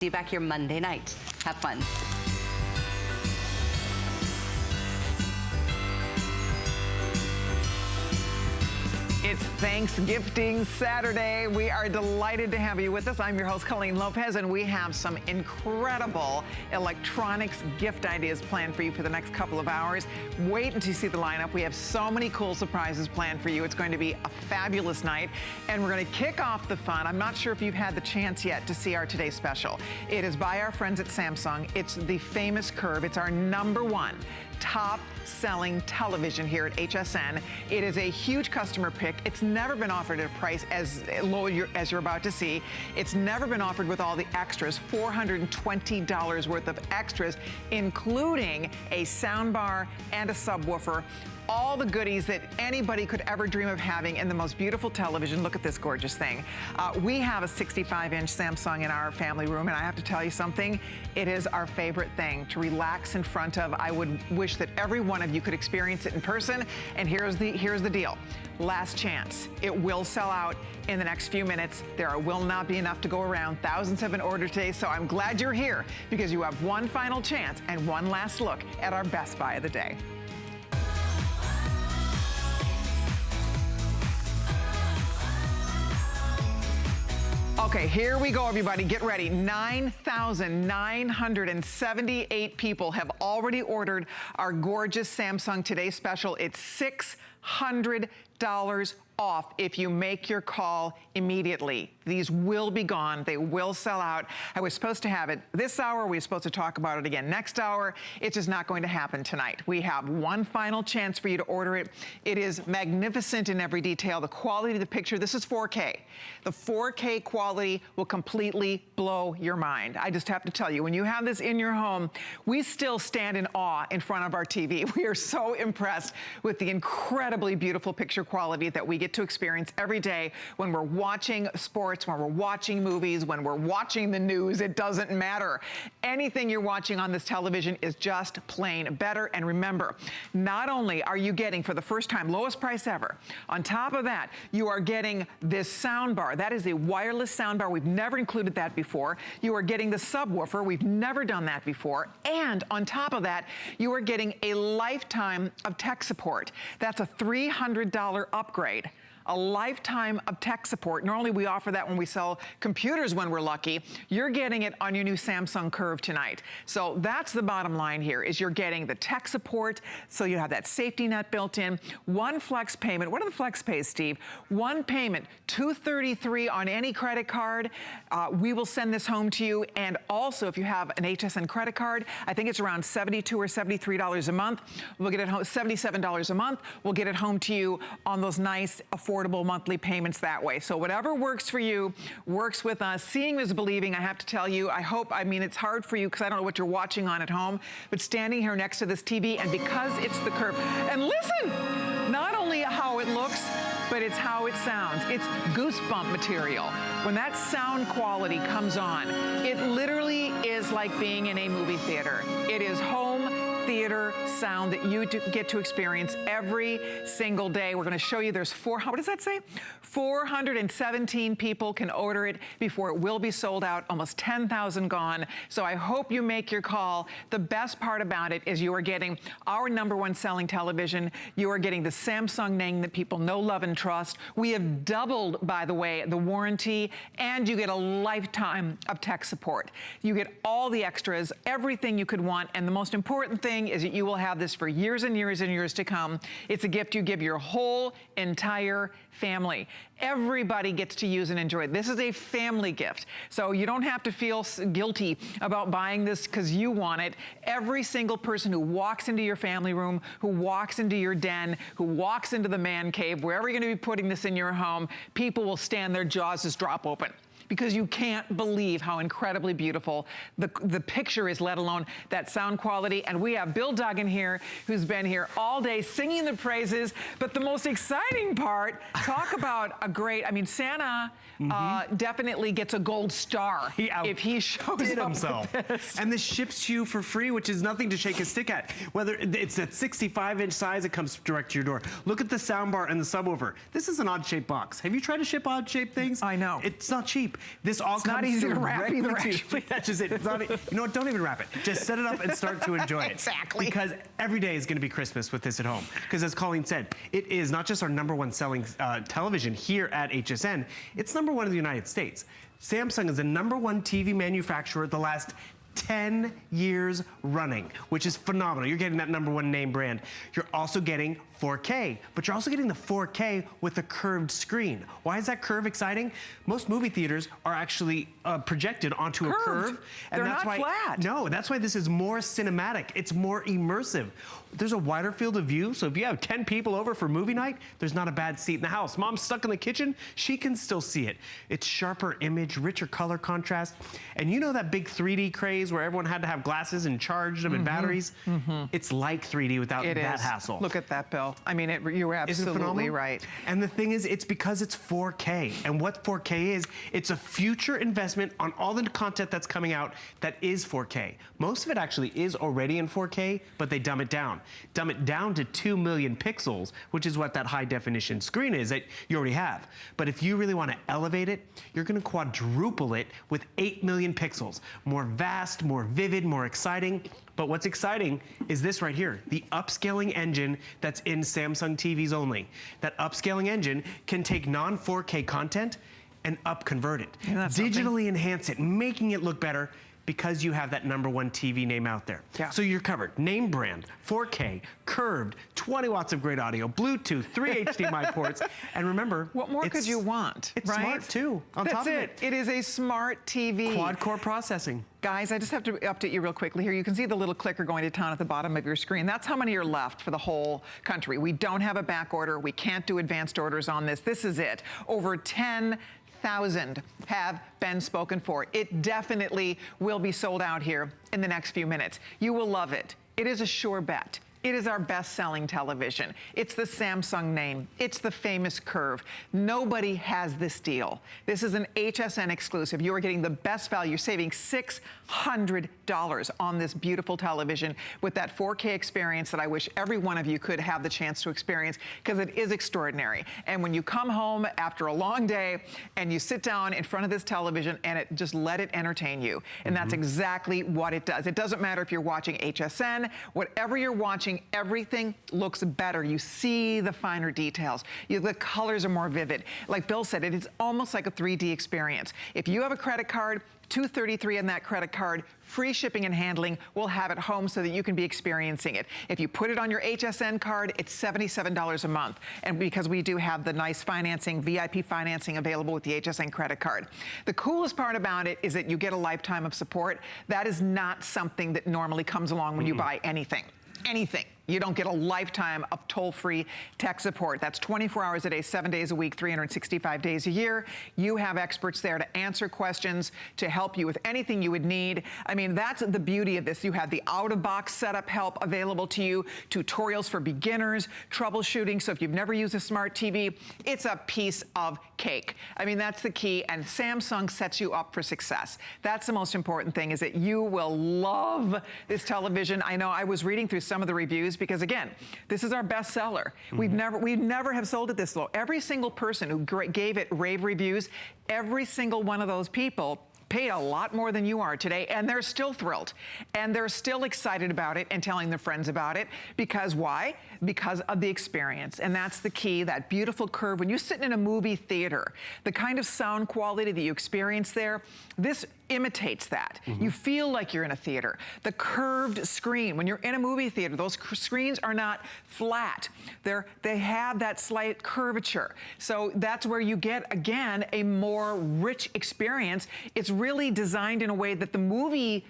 See you back here Monday night. Have fun. It's Thanksgiving Saturday. We are delighted to have you with us. I'm your host, Colleen Lopez, and we have some incredible electronics gift ideas planned for you for the next couple of hours. Wait until you see the lineup. We have so many cool surprises planned for you. It's going to be a fabulous night, and we're going to kick off the fun. I'm not sure if you've had the chance yet to see our Today Special. It is by our friends at Samsung. It's the famous Curve. It's our #1 top-selling television here at HSN. It is a huge customer pick. It's never been offered at a price as low as you're about to see. It's never been offered with all the extras, $420 worth of extras, including a soundbar and a subwoofer. All the goodies that anybody could ever dream of having in the most beautiful television. Look at this gorgeous thing. We have a 65-inch Samsung in our family room, and I have to tell you something, it is our favorite thing to relax in front of. I would wish that every one of you could experience it in person, and here's the deal. Last chance. It will sell out in the next few minutes. There will not be enough to go around. Thousands have been ordered today, so I'm glad you're here because you have one final chance and one last look at our best buy of the day. Okay, here we go, everybody. Get ready. 9,978 people have already ordered our gorgeous Samsung Today Special. It's $600 off if you make your call immediately. These will be gone. They will sell out. I was supposed to have it this hour. We were supposed to talk about it again next hour. It's just not going to happen tonight. We have one final chance for you to order it. It is magnificent in every detail. The quality of the picture, this is 4K. The 4K quality will completely blow your mind. I just have to tell you, when you have this in your home, we still stand in awe in front of our TV. We are so impressed with the incredibly beautiful picture quality that we get to experience every day when we're watching sports, when we're watching movies, when we're watching the news. It doesn't matter. Anything you're watching on this television is just plain better. And remember, not only are you getting, for the first time, lowest price ever, on top of that, you are getting this sound bar. That is a wireless sound bar. We've never included that before. You are getting the subwoofer. We've never done that before. And on top of that, you are getting a lifetime of tech support. That's a $300 upgrade. A lifetime of tech support. Normally we offer that when we sell computers when we're lucky. You're getting it on your new Samsung Curve tonight. So that's the bottom line here, is you're getting the tech support, so you have that safety net built in. One flex payment. What are the flex pays, Steve? One payment, $233 on any credit card. We will send this home to you. And also, if you have an HSN credit card, I think it's around $72 or $73 a month. We'll get it home, $77 a month. We'll get it home to you on those nice, affordable monthly payments that way. So whatever works for you, works with us. Seeing is believing, I have to tell you. I mean, it's hard for you because I don't know what you're watching on at home, but standing here next to this TV, and because it's the Curve, and listen, not only how it looks, but it's how it sounds. It's goosebump material. When that sound quality comes on, it literally is like being in a movie theater. It is home theater sound that you get to experience every single day. We're going to show you there's what does that say? 417 people can order it before it will be sold out. Almost 10,000 gone. So I hope you make your call. The best part about it is you are getting our #1 selling television. You are getting the Samsung name that people know, love, and trust. We have doubled, by the way, the warranty, and you get a lifetime of tech support. You get all the extras, everything you could want, and the most important thing is that you will have this for years and years and years to come. It's a gift you give your whole entire family. Everybody gets to use and enjoy it. This is a family gift. So you don't have to feel guilty about buying this because you want it. Every single person who walks into your family room, who walks into your den, who walks into the man cave, wherever you're going to be putting this in your home, people will stand, their jaws just drop open, because you can't believe how incredibly beautiful the picture is, let alone that sound quality. And we have Bill Duggan here, who's been here all day singing the praises. But the most exciting part, talk about a great, I mean, Santa definitely gets a gold star if he shows up himself. with this. And this ships to you for free, which is nothing to shake a stick at. Whether it's that 65-inch size, it comes direct to your door. Look at the soundbar and the subwoofer. This is an odd-shaped box. Have you tried to ship odd-shaped things? I know. It's not cheap. This all It's comes not easy to wrap directly either, to you. actually. That's just it. It's not, you know what? Don't even wrap it. Just set it up and start to enjoy it. Exactly. Because every day is going to be Christmas with this at home. Because as Colleen said, it is not just our #1 selling television here at HSN, it's #1 in the United States. Samsung is the #1 TV manufacturer the last 10 years running, which is phenomenal. You're getting that #1 name brand. You're also getting 4K, but you're also getting the 4K with a curved screen. Why is that curve exciting? Most movie theaters are actually projected onto a curve. And that's why, flat. No, that's why this is more cinematic. It's more immersive. There's a wider field of view, so if you have 10 people over for movie night, there's not a bad seat in the house. Mom's stuck in the kitchen, she can still see it. It's sharper image, richer color contrast, and you know that big 3D craze where everyone had to have glasses and charge them and batteries? It's like 3D without that hassle. Look at that, Bill. I mean, you're absolutely right. And the thing is, it's because it's 4K. And what 4K is, it's a future investment on all the content that's coming out that is 4K. Most of it actually is already in 4K, but they dumb it down. Dumb it down to 2 million pixels, which is what that high definition screen is that you already have. But if you really want to elevate it, you're going to quadruple it with 8 million pixels. More vast, more vivid, more exciting. But what's exciting is this right here, the upscaling engine that's in Samsung TVs only. That upscaling engine can take non-4K content and up-convert it, digitally enhance it, making it look better because you have that #1 TV name out there. Yeah. So you're covered. Name brand, 4K, curved, 20 watts of great audio, Bluetooth, 3 HDMI ports, and remember, what more could you want? It's right? smart too. On top of it, it is a smart TV. Quad-core processing. Guys, I just have to update you real quickly here. You can see the little clicker going to town at the bottom of your screen. That's how many are left for the whole country. We don't have a back order. We can't do advanced orders on this. This is it. Over 10,000 have been spoken for. It definitely will be sold out here in the next few minutes. You will love it. It is a sure bet. It is our best-selling television. It's the Samsung name. It's the famous curve. Nobody has this deal. This is an HSN exclusive. You are getting the best value. You're saving $600 on this beautiful television with that 4K experience that I wish every one of you could have the chance to experience because it is extraordinary. And when you come home after a long day and you sit down in front of this television and just let it entertain you. And that's exactly what it does. It doesn't matter if you're watching HSN, whatever you're watching, everything looks better. You see the finer details. The colors are more vivid. Like Bill said, it is almost like a 3D experience. If you have a credit card, $233 on that credit card, free shipping and handling. We'll have it home so that you can be experiencing it. If you put it on your HSN card, it's $77 a month. And because we do have the nice financing, VIP financing available with the HSN credit card. The coolest part about it is that you get a lifetime of support. That is not something that normally comes along when you buy anything. Anything. You don't get a lifetime of toll-free tech support. That's 24 hours a day, 7 days a week, 365 days a year. You have experts there to answer questions, to help you with anything you would need. I mean, that's the beauty of this. You have the out-of-box setup help available to you, tutorials for beginners, troubleshooting. So if you've never used a smart TV, it's a piece of cake. I mean, that's the key, and Samsung sets you up for success. That's the most important thing, is that you will love this television. I know I was reading through some of the reviews because, again, this is our best seller. We've never have sold it this low. Every single person who gave it rave reviews, every single one of those people paid a lot more than you are today, and they're still thrilled. And they're still excited about it and telling their friends about it. Because why? Because of the experience. And that's the key, that beautiful curve. When you're sitting in a movie theater, the kind of sound quality that you experience there, this imitates that. You feel like you're in a theater. The curved screen, when you're in a movie theater, those screens are not flat. They have that slight curvature. So that's where you get, again, a more rich experience. It's really designed in a way that the movie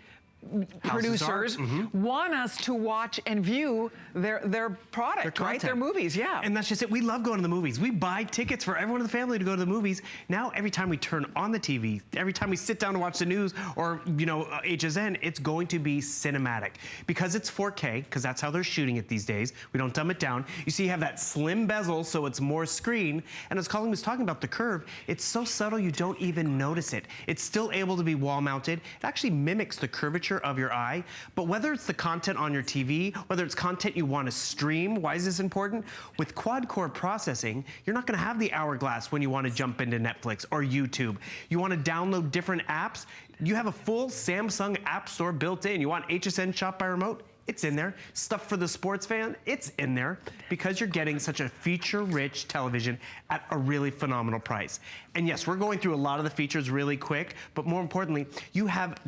producers want us to watch and view their product, right? Their movies, yeah. And that's just it. We love going to the movies. We buy tickets for everyone in the family to go to the movies. Now, every time we turn on the TV, every time we sit down to watch the news or, you know, HSN, it's going to be cinematic. Because it's 4K, because that's how they're shooting it these days. We don't dumb it down. You see you have that slim bezel, so it's more screen. And as Colleen was talking about the curve, it's so subtle you don't even notice it. It's still able to be wall mounted. It actually mimics the curvature future of your eye. But whether it's the content on your TV, whether it's content you want to stream, why is this important? With quad-core processing, you're not going to have the hourglass when you want to jump into Netflix or YouTube. You want to download different apps. You have a full Samsung App Store built in. You want HSN Shop by Remote? It's in there. Stuff for the sports fan, it's in there, because you're getting such a feature-rich television at a really phenomenal price. And yes, we're going through a lot of the features really quick, but more importantly, you have,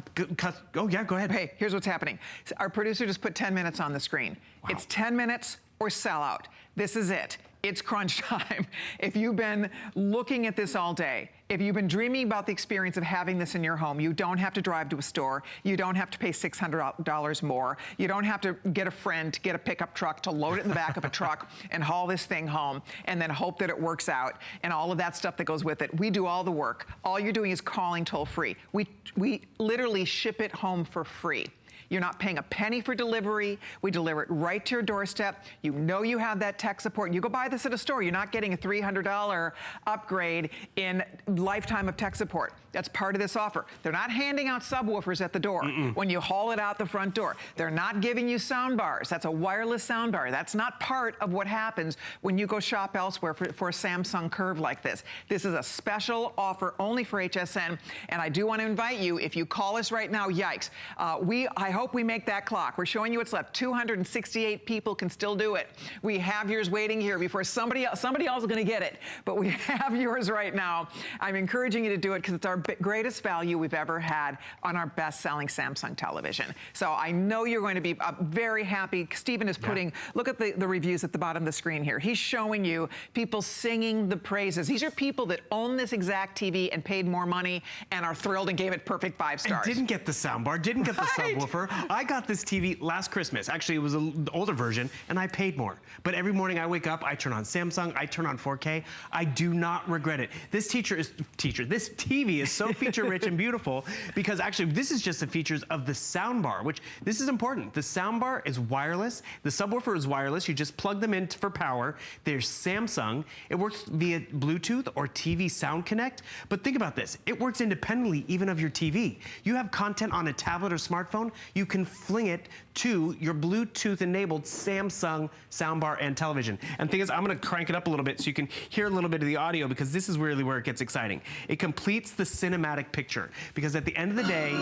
oh yeah, go ahead. Hey, here's what's happening. Our producer just put 10 minutes on the screen. Wow. It's 10 minutes or sell out. This is it. It's crunch time. If you've been looking at this all day, if you've been dreaming about the experience of having this in your home, you don't have to drive to a store. You don't have to pay $600 more. You don't have to get a friend to get a pickup truck to load it in the back of a truck and haul this thing home and then hope that it works out and all of that stuff that goes with it. We do all the work. All you're doing is calling toll free. We literally ship it home for free. You're not paying a penny for delivery. We deliver it right to your doorstep. You know you have that tech support. You go buy this at a store, you're not getting a $300 upgrade in lifetime of tech support. That's part of this offer. They're not handing out subwoofers at the door when you haul it out the front door. They're not giving you sound bars. That's a wireless sound bar. That's not part of what happens when you go shop elsewhere for a Samsung Curve like this. This is a special offer only for HSN, and I do want to invite you, if you call us right now, yikes, I hope we make that clock. We're showing you what's left. 268 people can still do it. We have yours waiting here before somebody else is going to get it, but we have yours right now. I'm encouraging you to do it because it's our greatest value we've ever had on our best-selling Samsung television. So I know you're going to be very happy. Stephen is putting, look at the reviews at the bottom of the screen here. He's showing you people singing the praises. These are people that own this exact TV and paid more money and are thrilled and gave it perfect 5 stars. And didn't get the soundbar, didn't get the subwoofer. I got this TV last Christmas. Actually, it was the older version, and I paid more. But every morning I wake up, I turn on Samsung, I turn on 4K. I do not regret it. This TV is so feature-rich and beautiful because actually this is just the features of the soundbar, which this is important. The soundbar is wireless. The subwoofer is wireless. You just plug them in for power. There's Samsung. It works via Bluetooth or TV Sound Connect. But think about this. It works independently even of your TV. You have content on a tablet or smartphone, you can fling it to your Bluetooth-enabled Samsung soundbar and television. And the thing is, I'm gonna crank it up a little bit so you can hear a little bit of the audio because this is really where it gets exciting. It completes the cinematic picture because at the end of the day,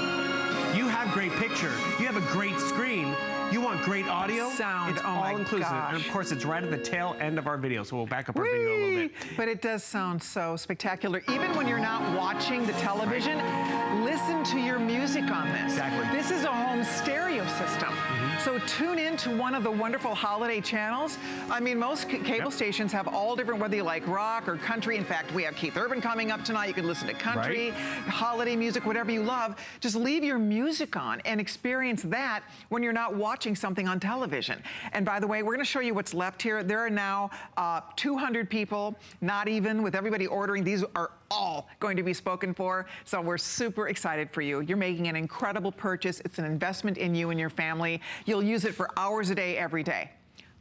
you have great picture, you have a great screen, you want great audio, sound, it's all inclusive. And of course, it's right at the tail end of our video, so we'll back up our video a little bit. But it does sound so spectacular. Even when you're not watching the television, listen to your music on this. Exactly. This is a home stereo system. So tune in to one of the wonderful holiday channels. I mean, most cable stations have all different, whether you like rock or country. In fact, we have Keith Urban coming up tonight. You can listen to country, holiday music, whatever you love. Just leave your music on and experience that when you're not watching something on television. And by the way, we're going to show you what's left here. There are now 200 people, not even with everybody ordering. These are all going to be spoken for. So we're super excited for you. You're making an incredible purchase. It's an investment in you and your family. You'll use it for hours a day, every day.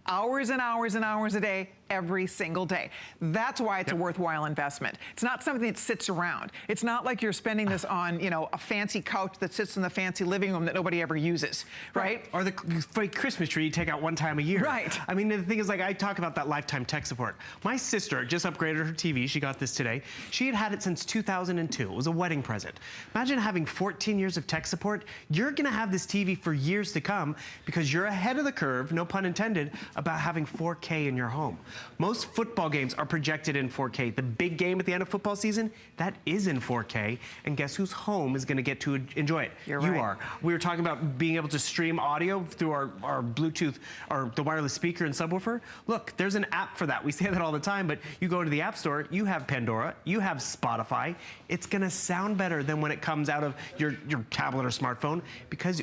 Hours and hours and hours a day, every single day. That's why it's a worthwhile investment. It's not something that sits around. It's not like you're spending this on, you know, a fancy couch that sits in the fancy living room that nobody ever uses, right? Or the fake Christmas tree you take out one time a year. Right. I mean, the thing is, like, I talk about that lifetime tech support. My sister just upgraded her TV. She got this today. She had had it since 2002. It was a wedding present. Imagine having 14 years of tech support. You're gonna have this TV for years to come because you're ahead of the curve, no pun intended, about having 4K in your home. Most football games are projected in 4K. The big game at the end of football season, that is in 4K. And guess whose home is gonna get to enjoy it? You are. We were talking about being able to stream audio through our Bluetooth, or the wireless speaker and subwoofer. Look, there's an app for that. We say that all the time, but you go to the App Store, you have Pandora, you have Spotify. It's gonna sound better than when it comes out of your tablet or smartphone because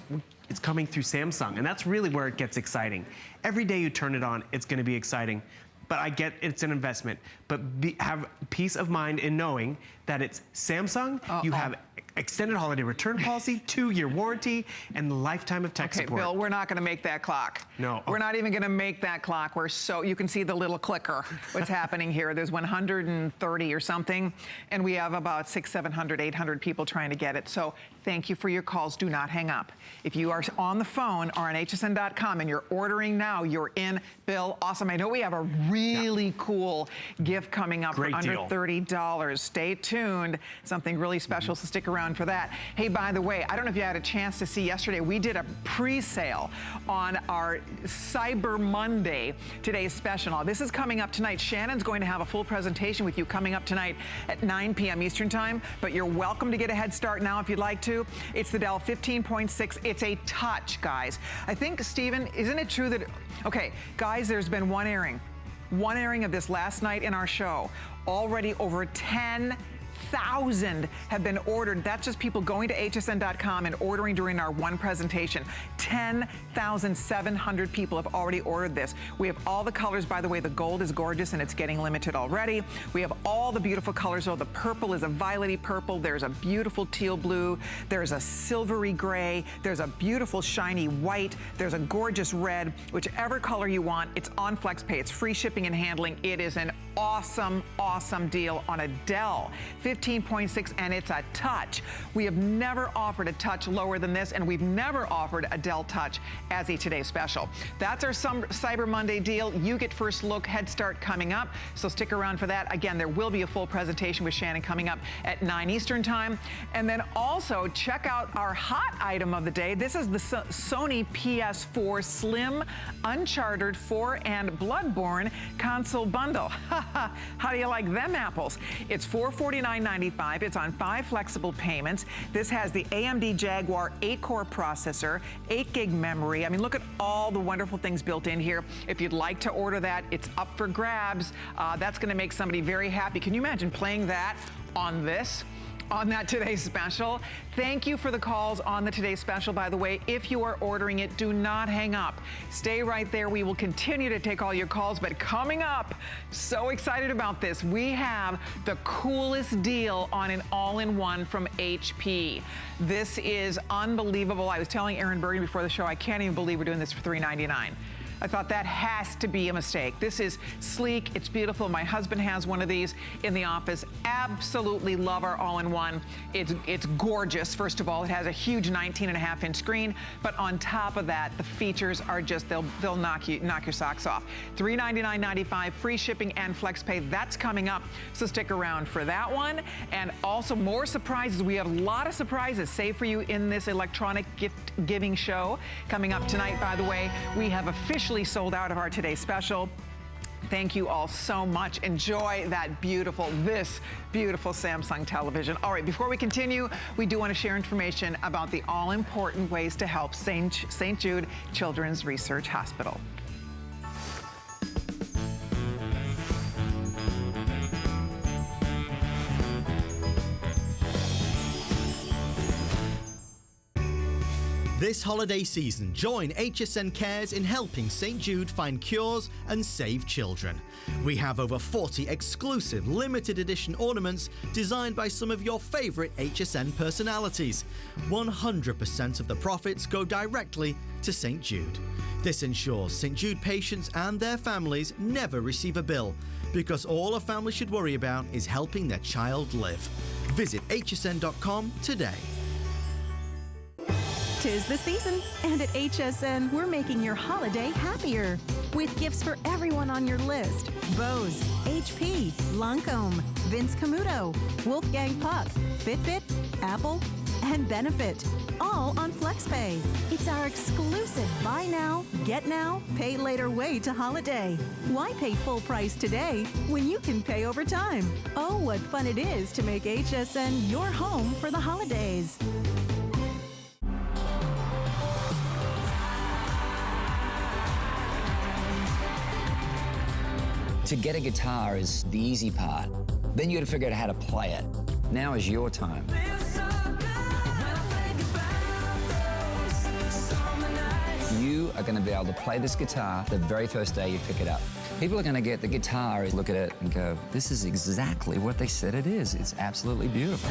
it's coming through Samsung, and that's really where it gets exciting. Every day you turn it on, it's gonna be exciting. But I get it's an investment, but have peace of mind in knowing that it's Samsung, you have extended holiday return policy, 2-year warranty, and the lifetime of tech support. Okay, Bill, we're not going to make that clock. No. We're not even going to make that clock. You can see the little clicker, what's happening here. There's 130 or something, and we have about 600, 700, 800 people trying to get it. So thank you for your calls. Do not hang up. If you are on the phone or on hsn.com and you're ordering now, you're in. Bill, awesome. I know we have a really cool gift coming up Great for under deal. $30. Stay tuned. Something really special, so stick around for that. Hey, by the way, I don't know if you had a chance to see yesterday, we did a pre-sale on our Cyber Monday, today's special. Now, this is coming up tonight. Shannon's going to have a full presentation with you coming up tonight at 9 p.m. Eastern time, but you're welcome to get a head start now if you'd like to. It's the Dell 15.6. It's a touch, guys. I think, Stephen, isn't it true that, okay, guys, there's been one airing of this last night in our show. Already over 10,000 have been ordered. That's just people going to hsn.com and ordering during our one presentation. 10,700 people have already ordered this. We have all the colors. By the way, the gold is gorgeous and it's getting limited already. We have all the beautiful colors. Oh, the purple is a violety purple. There's a beautiful teal blue. There's a silvery gray. There's a beautiful shiny white. There's a gorgeous red. Whichever color you want, it's on FlexPay. It's free shipping and handling. It is an awesome, awesome deal on a Dell 15.6, and it's a touch. We have never offered a touch lower than this, and we've never offered a Dell Touch as a Today Special. That's our Cyber Monday deal. You get first look, head start coming up, so stick around for that. Again, there will be a full presentation with Shannon coming up at 9 Eastern time. And then also check out our hot item of the day. This is the Sony PS4 Slim Uncharted 4 and Bloodborne console bundle. How do you like them apples? It's $449.95. It's on 5 flexible payments. This has the AMD Jaguar 8-core processor, 8 gig memory. I mean, look at all the wonderful things built in here. If you'd like to order that, it's up for grabs. That's going to make somebody very happy. Can you imagine playing that on this? On that Today Special. Thank you for the calls on the Today Special. By the way, if you are ordering it, do not hang up. Stay right there. We will continue to take all your calls, but coming up, so excited about this, we have the coolest deal on an all-in-one from HP. This is unbelievable. I was telling Aaron Bergen before the show, I can't even believe we're doing this for $399. I thought that has to be a mistake. This is sleek, it's beautiful. My husband has one of these in the office. Absolutely love our all-in-one. It's gorgeous, first of all. It has a huge 19.5-inch screen, but on top of that, the features are just, they'll knock your socks off. $399.95, free shipping and FlexPay. That's coming up, so stick around for that one. And also more surprises. We have a lot of surprises saved for you in this electronic gift giving show. Coming up tonight, by the way, we have officially sold out of our Today Special. Thank you all so much. Enjoy this beautiful Samsung television. All right, before we continue, we do want to share information about the all-important ways to help St. Jude Children's Research Hospital. This holiday season, join HSN Cares in helping St. Jude find cures and save children. We have over 40 exclusive limited edition ornaments designed by some of your favorite HSN personalities. 100% of the profits go directly to St. Jude. This ensures St. Jude patients and their families never receive a bill, because all a family should worry about is helping their child live. Visit hsn.com today. 'Tis the season, and at HSN, we're making your holiday happier with gifts for everyone on your list. Bose, HP, Lancome, Vince Camuto, Wolfgang Puck, Fitbit, Apple, and Benefit, all on FlexPay. It's our exclusive buy now, get now, pay later way to holiday. Why pay full price today when you can pay over time? Oh, what fun it is to make HSN your home for the holidays. To get a guitar is the easy part. Then you got to figure out how to play it. Now is your time. You are going to be able to play this guitar the very first day you pick it up. People are going to get the guitar and look at it and go, this is exactly what they said it is. It's absolutely beautiful.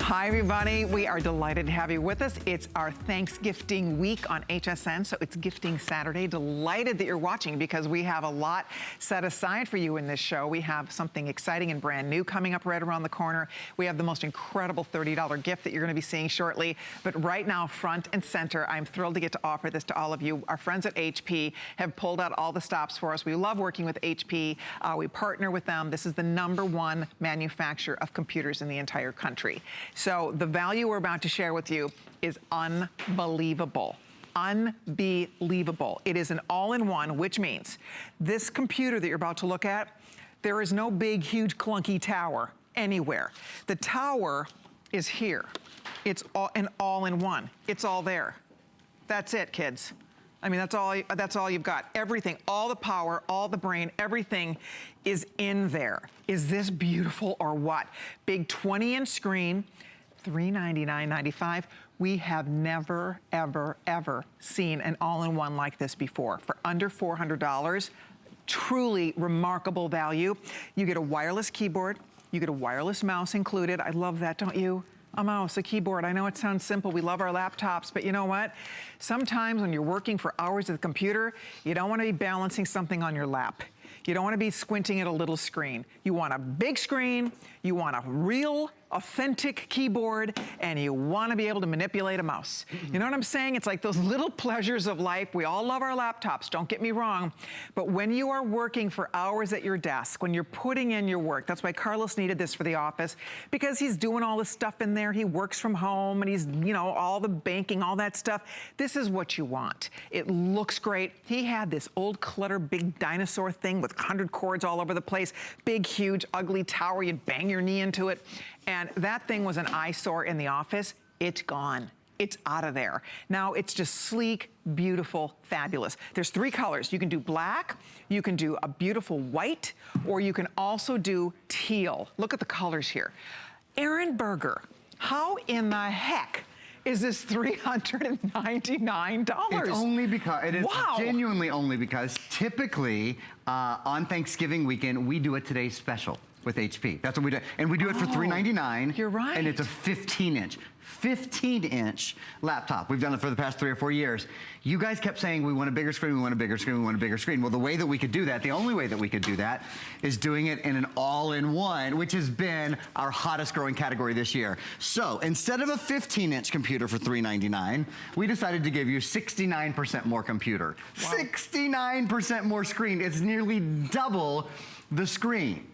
Hi, everybody. We are delighted to have you with us. It's our Thanksgiving week on HSN, so it's Gifting Saturday. Delighted that you're watching because we have a lot set aside for you in this show. We have something exciting and brand new coming up right around the corner. We have the most incredible $30 gift that you're going to be seeing shortly. But right now, front and center, I'm thrilled to get to offer this to all of you. Our friends at HP have pulled out all the stops for us. We love working with HP. We partner with them. This is the #1 manufacturer of computers in the entire country. So the value we're about to share with you is unbelievable. Unbelievable. It is an all-in-one, which means this computer that you're about to look at, there is no big, huge, clunky tower anywhere. The tower is here. It's an all-in-one. It's all there. That's it, kids. I mean, that's all you've got. Everything, all the power, all the brain, everything is in there. Is this beautiful or what? Big 20-inch screen, $399.95. We have never, ever, ever seen an all-in-one like this before. For under $400, truly remarkable value. You get a wireless keyboard. You get a wireless mouse included. I love that, don't you? A mouse, a keyboard. I know it sounds simple. We love our laptops, but you know what? Sometimes when you're working for hours at the computer, you don't want to be balancing something on your lap. You don't want to be squinting at a little screen. You want a big screen, you want a real, authentic keyboard, and you want to be able to manipulate a mouse. You know what I'm saying? It's like those little pleasures of life. We all love our laptops, don't get me wrong, but when you are working for hours at your desk, when you're putting in your work, that's why Carlos needed this for the office, because he's doing all this stuff in there. He works from home, and he's, you know, all the banking, all that stuff. This is what you want. It looks great. He had this old clutter, big dinosaur thing with 100 cords all over the place, big, huge, ugly tower. You'd bang your knee into it. And that thing was an eyesore in the office. It's gone. It's out of there. Now it's just sleek, beautiful, fabulous. There's 3 colors. You can do black, you can do a beautiful white, or you can also do teal. Look at the colors here. Aaron Berger, how in the heck is this $399? It's only because, it is wow. Genuinely only because typically on Thanksgiving weekend, we do a Today's Special with HP. That's what we do. And we do it for $399. You're right. And it's a 15-inch laptop. We've done it for the past 3 or 4 years. You guys kept saying, we want a bigger screen, we want a bigger screen, we want a bigger screen. Well, the way that we could do that, the only way that we could do that is doing it in an all-in-one, which has been our hottest growing category this year. So instead of a 15-inch computer for $399, we decided to give you 69% more computer. Wow. 69% more screen. It's nearly double the screen.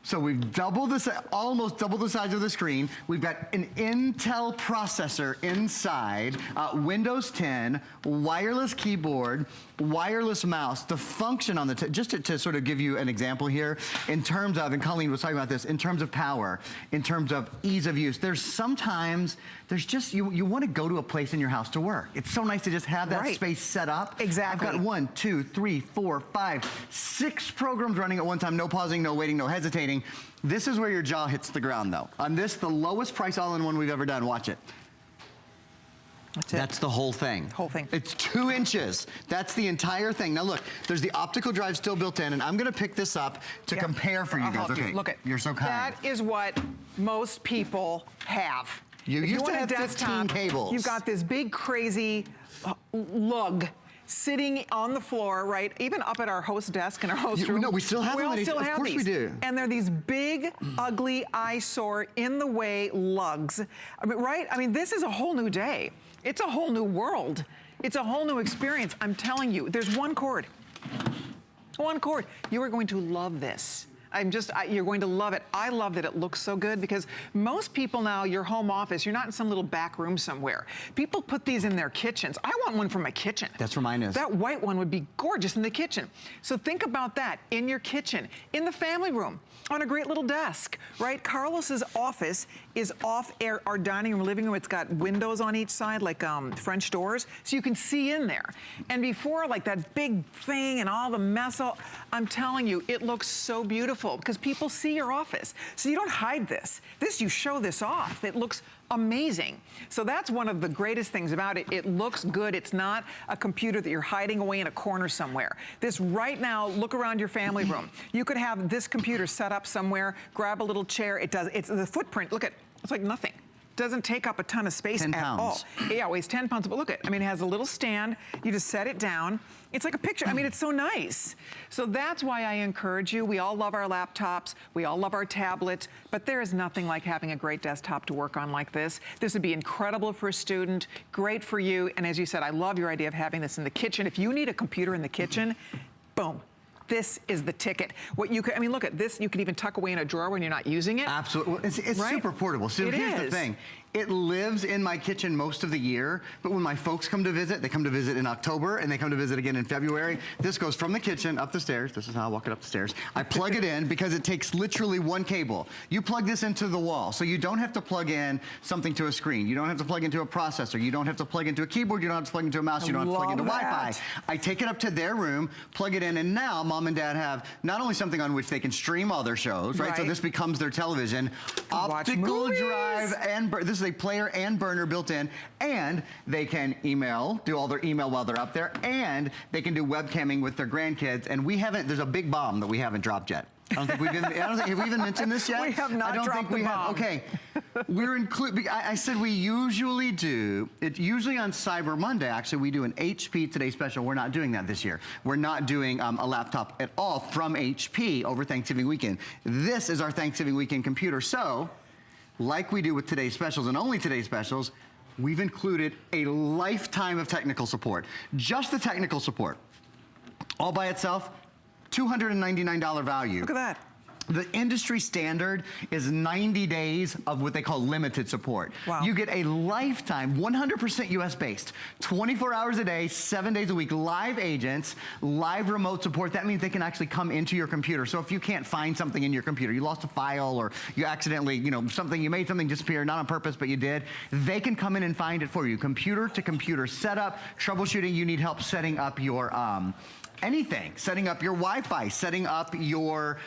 So we've doubled this, almost double the size of the screen. We've got an Intel processor inside, Windows 10, wireless keyboard, wireless mouse. The function on the, just to sort of give you an example here, in terms of, and Colleen was talking about this, in terms of power, in terms of ease of use, there's sometimes, there's just, you want to go to a place in your house to work. It's so nice to just have that space set up. Exactly. I've got 1, 2, 3, 4, 5, 6 programs running at one time, no pausing, no waiting, no hesitating. This is where your jaw hits the ground though. On this, the lowest price all-in-one we've ever done, watch it. That's it. That's the whole thing. Whole thing. It's 2 inches. That's the entire thing. Now look, there's the optical drive still built in, and I'm gonna pick this up to compare for you guys. Okay, look at, you're so kind. That is what most people have. You If used to want a have 15 desktop, cables. You've got this big, crazy lug sitting on the floor, right? Even up at our host desk in our host room. No, we still have them. We still have of course these. we do. And they're these big, ugly, eyesore, in the way lugs. I mean, right? I mean, this is a whole new day. It's a whole new world. It's a whole new experience. I'm telling you, there's one cord. One cord. You are going to love this. you're going to love it. I love that it looks so good because most people now, your home office, you're not in some little back room somewhere. People put these in their kitchens. I want one for my kitchen. That's where mine is. That white one would be gorgeous in the kitchen. So think about that in your kitchen, in the family room, on a great little desk, right? Carlos's office is off our dining room, living room. It's got windows on each side, like French doors, so you can see in there. And before, like that big thing and all the mess, I'm telling you, it looks so beautiful because people see your office. So you don't hide this. You show this off. It looks amazing. So that's one of the greatest things about it. It looks good. It's not a computer that you're hiding away in a corner somewhere. This right now, look around your family room. You could have this computer set up somewhere, grab a little chair. It's the footprint. Look at, it's like nothing. Doesn't take up a ton of space 10 at all. pounds. Yeah, it weighs 10 pounds, but look at, I mean, it has a little stand. You just set it down. It's like a picture. I mean, it's so nice. So that's why I encourage you. We all love our laptops. We all love our tablets, but there is nothing like having a great desktop to work on like this. This would be incredible for a student, great for you. And as you said, I love your idea of having this in the kitchen. If you need a computer in the kitchen, boom. This is the ticket. What you could, I mean, look at this. You could even tuck away in a drawer when you're not using it. Absolutely. Well, it's right? super portable. So here's the thing. It lives in my kitchen most of the year, but when my folks come to visit, they come to visit in October and they come to visit again in February. This goes from the kitchen up the stairs. This is how I walk it up the stairs. I plug it in because it takes literally one cable. You plug this into the wall, so you don't have to plug in something to a screen. You don't have to plug into a processor. You don't have to plug into a keyboard. You don't have to plug into a mouse. You don't have to plug into Wi-Fi. I take it up to their room, plug it in, and now mom and dad have not only something on which they can stream all their shows, right? So this becomes their television. Optical drive and this is a player and burner built in, and they can email, do all their email while they're up there, and they can do webcamming with their grandkids. And there's a big bomb that we haven't dropped yet. I don't think have we even mentioned this yet? We have not dropped the bomb. Okay, we're including. I said we usually do it. Usually on Cyber Monday, actually, we do an HP Today Special. We're not doing that this year. We're not doing a laptop at all from HP over Thanksgiving weekend. This is our Thanksgiving weekend computer. So, like we do with today's specials and only today's specials, we've included a lifetime of technical support. Just the technical support, all by itself. $299 value. Look at that. The industry standard is 90 days of what they call limited support. Wow. You get a lifetime, 100% US based, 24 hours a day, 7 days a week, live agents, live remote support. That means they can actually come into your computer. So if you can't find something in your computer, you lost a file or you accidentally, you made something disappear, not on purpose, but you did, they can come in and find it for you. Computer to computer setup, troubleshooting, you need help setting up your, anything, setting up your Wi-Fi, setting up your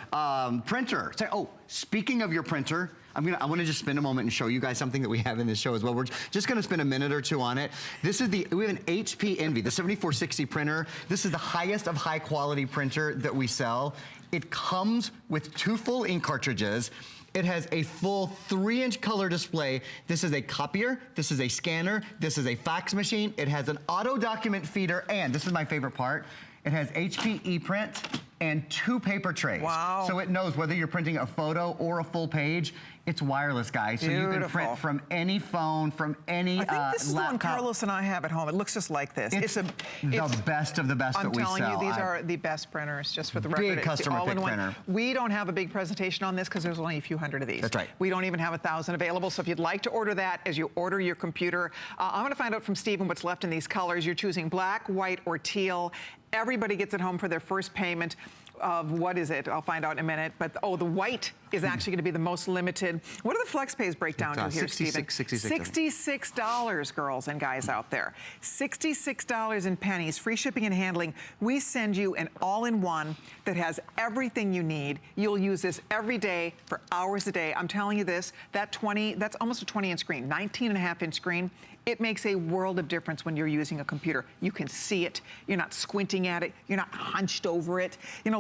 printer. Oh, speaking of your printer, I want to just spend a moment and show you guys something that we have in this show as well. We're just going to spend a minute or two on it. We have an HP Envy, the 7460 printer. This is the highest of high quality printer that we sell. It comes with 2 full ink cartridges. It has a full 3-inch color display. This is a copier, this is a scanner, this is a fax machine. It has an auto document feeder, and this is my favorite part, it has HP ePrint and 2 paper trays. Wow. So it knows whether you're printing a photo or a full page. It's wireless, guys. So you can print from any phone, from any laptop. I think this is the one Carlos and I have at home. It looks just like this. It's the best of the best that we sell. I'm telling you, these are the best printers, just for the record. Big customer pick printer. We don't have a big presentation on this because there's only a few hundred of these. That's right. We don't even have 1,000 available. So if you'd like to order that as you order your computer, I'm going to find out from Stephen what's left in these colors. You're choosing black, white, or teal. Everybody gets it home for their first payment of, what is it? I'll find out in a minute. But, the white is actually going to be the most limited. What do the flex pays break down to here, Stephen? $66, girls and guys out there. $66 in pennies, free shipping and handling. We send you an all-in-one that has everything you need. You'll use this every day for hours a day. I'm telling you this, that's almost a 20-inch screen, 19.5-inch screen. It makes a world of difference when you're using a computer. You can see it. You're not squinting at it. You're not hunched over it.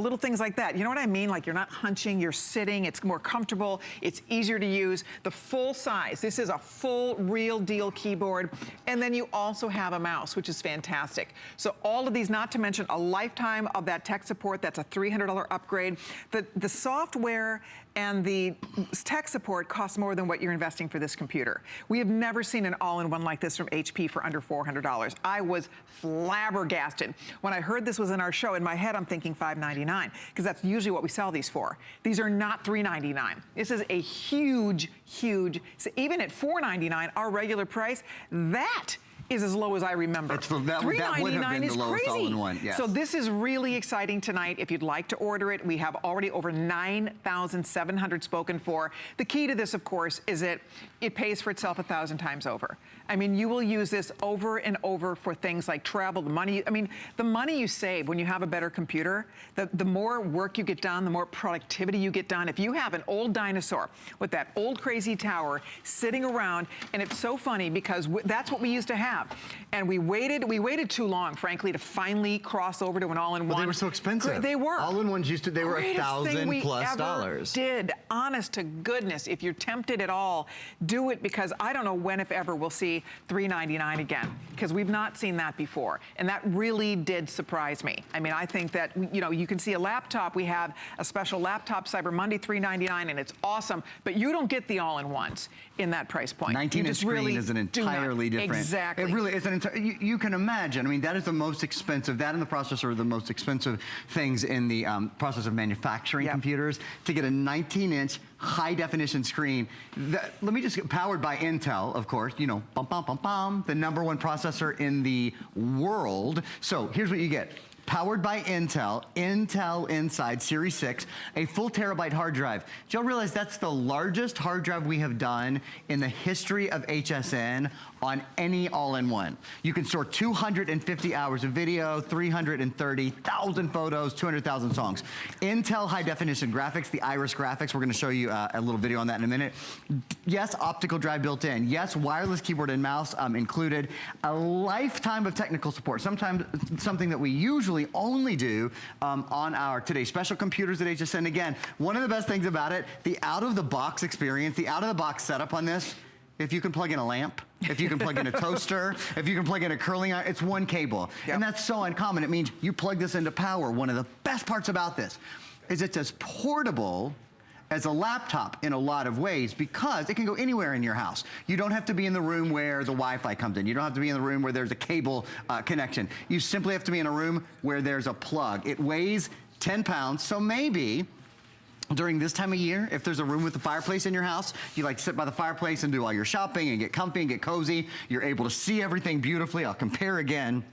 Little things like that. You know what I mean? Like, you're not hunching, you're sitting. It's more comfortable. It's easier to use. The full size. This is a full, real deal keyboard. And then you also have a mouse, which is fantastic. So all of these, not to mention a lifetime of that tech support. That's a $300 upgrade. The software and the tech support costs more than what you're investing for this computer. We have never seen an all-in-one like like this from HP for under $400. I was flabbergasted. When I heard this was in our show, in my head I'm thinking $599, because that's usually what we sell these for. These are not $399. This is a huge, huge, so even at $499, our regular price, that is as low as I remember. That would have been is the lowest crazy. all-in-one, yes. So this is really exciting tonight. If you'd like to order it, we have already over 9,700 spoken for. The key to this, of course, is that it pays for itself 1,000 times over. I mean, you will use this over and over for things like travel, the money, I mean, the money you save when you have a better computer, the more work you get done, the more productivity you get done. If you have an old dinosaur with that old crazy tower sitting around, and it's so funny because that's what we used to have. And we waited too long, frankly, to finally cross over to an all-in-one. Well, they were so expensive. They were. All-in-ones they were $1,000+ did. Honest to goodness, if you're tempted at all, do it, because I don't know when, if ever, we'll see $399 again, because we've not seen that before. And that really did surprise me. I mean, I think that, you know, you can see a laptop. We have a special laptop Cyber Monday, $399, and it's awesome, but you don't get the all-in-ones in that price point. 19-inch screen is an entirely different. Exactly. It really is an entire, you can imagine, I mean, that is the most expensive, that and the processor are the most expensive things in the process of manufacturing computers. To get a 19-inch high-definition screen, let me just get powered by Intel, of course, you know, bum, bum, bum, bum, the #1 processor in the world. So here's what you get. Powered by Intel, Intel Inside Series 6, a full terabyte hard drive. Do y'all realize that's the largest hard drive we have done in the history of HSN on any all-in-one? You can store 250 hours of video, 330,000 photos, 200,000 songs. Intel high definition graphics, the Iris graphics, we're gonna show you a little video on that in a minute. Yes, optical drive built in. Yes, wireless keyboard and mouse included. A lifetime of technical support, sometimes something that we usually only do on our today's special computers at HSN. Again, one of the best things about it, the out-of-the-box experience, the out-of-the-box setup on this, if you can plug in a lamp, if you can plug in a toaster, if you can plug in a curling iron, it's one cable. Yep. And that's so uncommon. It means you plug this into power. One of the best parts about this is it's as portable as a laptop in a lot of ways, because it can go anywhere in your house. You don't have to be in the room where the Wi-Fi comes in. You don't have to be in the room where there's a cable connection. You simply have to be in a room where there's a plug. It weighs 10 pounds, so maybe during this time of year, if there's a room with a fireplace in your house, you like to sit by the fireplace and do all your shopping and get comfy and get cozy. You're able to see everything beautifully. I'll compare again.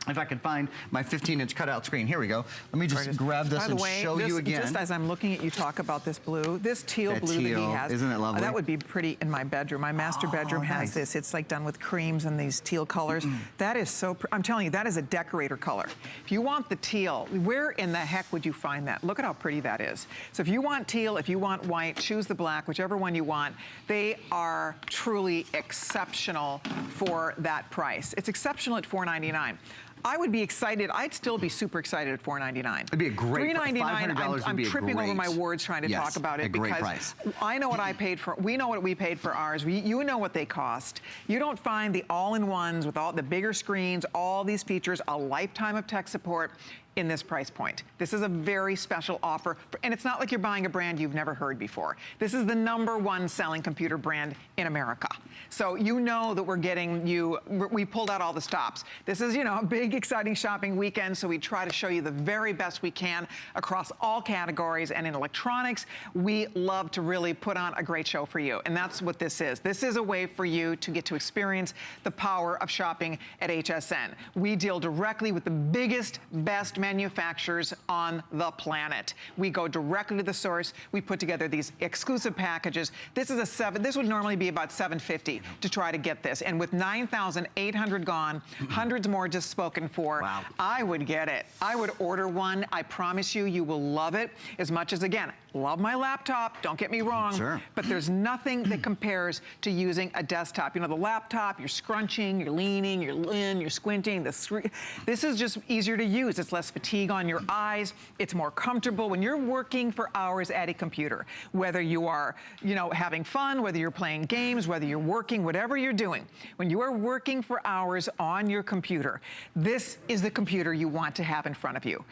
If I can find my 15-inch cutout screen. Here we go. Let me just grab this and show you again. Just as I'm looking at you talk about this blue, this teal blue that he has. Isn't it lovely? That would be pretty in my bedroom. My master bedroom has this. It's like done with creams and these teal colors. That is so, I'm telling you, that is a decorator color. If you want the teal, where in the heck would you find that? Look at how pretty that is. So if you want teal, if you want white, choose the black, whichever one you want. They are truly exceptional for that price. It's exceptional at $499. I would be excited. I'd still be super excited at $499. It'd be a great $399. I'm tripping over my words trying to talk about it because price. I know what I paid for. We know what we paid for ours. You know what they cost. You don't find the all-in-ones with all the bigger screens, all these features, a lifetime of tech support in this price point. This is a very special offer, and it's not like you're buying a brand you've never heard before. This is the #1 selling computer brand in America. So you know that we're getting you, we pulled out all the stops. This is, you know, a big, exciting shopping weekend, so we try to show you the very best we can across all categories, and in electronics, we love to really put on a great show for you, and that's what this is. This is a way for you to get to experience the power of shopping at HSN. We deal directly with the biggest, best manufacturers on the planet. We go directly to the source. We put together these exclusive packages. This is this would normally be about $750 to try to get this. And with 9,800 gone, hundreds more just spoken for, wow. I would get it. I would order one. I promise you, you will love it as much as, again, love my laptop, don't get me wrong, sure. But there's nothing that compares to using a desktop. You know, the laptop, you're scrunching, you're leaning, you're squinting. This is just easier to use. It's less fatigue on your eyes. It's more comfortable when you're working for hours at a computer. Whether you are, you know, having fun, whether you're playing games, whether you're working, whatever you're doing, when you are working for hours on your computer, this is the computer you want to have in front of you.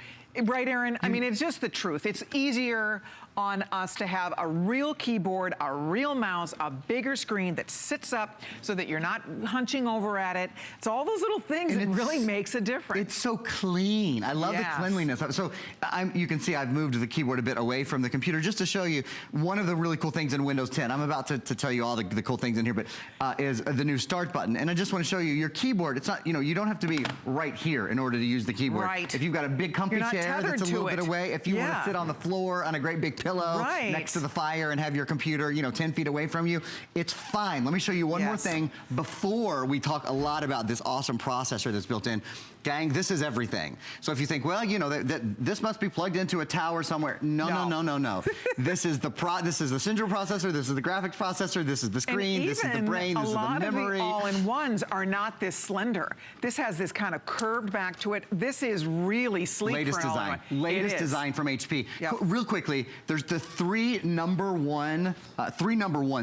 Right, Erin? I mean, it's just the truth. It's easier on us to have a real keyboard, a real mouse, a bigger screen that sits up so that you're not hunching over at it. It's all those little things that really makes a difference. It's so clean. I love the cleanliness. So you can see I've moved the keyboard a bit away from the computer just to show you one of the really cool things in Windows 10. I'm about to tell you all the cool things in here, but is the new Start button. And I just want to show you your keyboard. It's not, you don't have to be right here in order to use the keyboard. Right. If you've got a big comfy chair that's a little bit away, if you want to sit on the floor on a great big pillow next to the fire and have your computer, 10 feet away from you, it's fine. Let me show you one more thing before we talk a lot about this awesome processor that's built in. Gang, this is everything. So if you think, well, this must be plugged into a tower somewhere. No. This is the central processor, this is the graphics processor, this is the screen, this is the brain, this is the memory. A lot of the all-in-ones are not this slender. This has this kind of curved back to it. This is really sleek. Latest design. Latest design from HP. Real quickly, there's the three number ones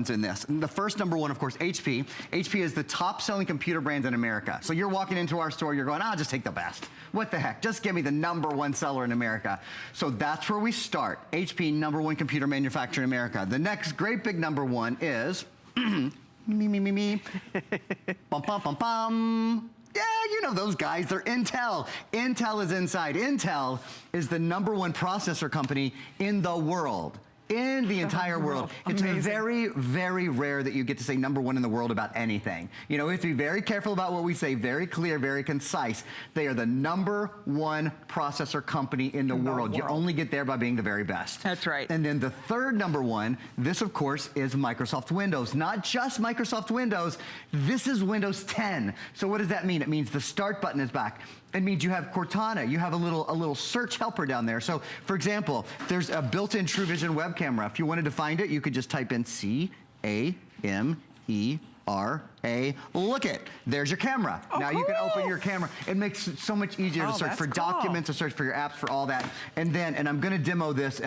in this. And the first number one, of course, HP. HP is the top selling computer brand in America. So you're walking into our store, you're going, I'll just take the best. What the heck? Just give me the number one seller in America. So that's where we start. HP, number one computer manufacturer in America. The next great big number one is me. Bum, bum, bum, bum. Yeah, you know those guys, they're Intel. Intel is inside. Intel is the number one processor company in the world. In the entire world. It's very, very rare that you get to say number one in the world about anything. We have to be very careful about what we say, very clear, very concise. They are the number one processor company in the world. You only get there by being the very best. That's right. And then the third number one, this of course is Microsoft Windows. Not just Microsoft Windows, this is Windows 10. So what does that mean? It means the start button is back. It means you have Cortana, you have a little search helper down there. So for example, there's a built-in True Vision web camera. If you wanted to find it, you could just type in CAMERA. Look it, there's your camera. Now you can open your camera. It makes it so much easier to search for documents, to search for your apps, for all that. And I'm gonna demo this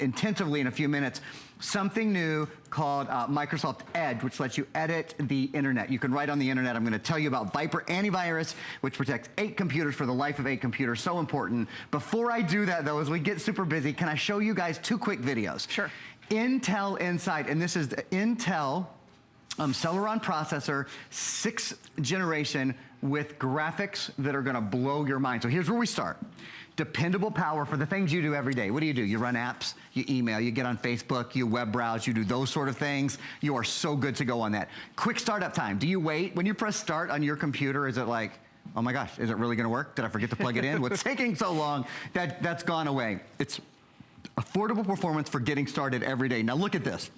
intensively in a few minutes. Something new called Microsoft Edge, which lets you edit the internet. You can write on the internet. I'm gonna tell you about Viper Antivirus, which protects 8 computers for the life of 8 computers, so important. Before I do that though, as we get super busy, can I show you guys 2 quick videos? Sure. Intel Inside, and this is the Intel Celeron processor, 6th generation with graphics that are gonna blow your mind. So here's where we start. Dependable power for the things you do every day. What do? You run apps, you email, you get on Facebook, you web browse, you do those sort of things. You are so good to go on that. Quick startup time. Do you wait? When you press start on your computer, is it like, oh my gosh, is it really gonna work? Did I forget to plug it in? What's taking so long? That's gone away. It's affordable performance for getting started every day. Now look at this.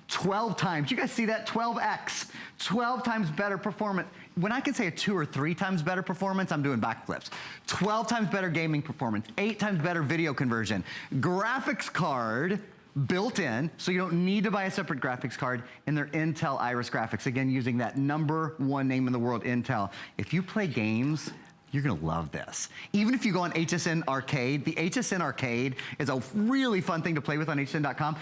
12 times, you guys see that? 12x, 12 times better performance. When I can say a 2 or 3 times better performance, I'm doing backflips. 12 times better gaming performance, 8 times better video conversion. Graphics card built in, so you don't need to buy a separate graphics card, and they're Intel Iris graphics. Again, using that number one name in the world, Intel. If you play games, you're gonna love this. Even if you go on HSN Arcade, the HSN Arcade is a really fun thing to play with on hsn.com.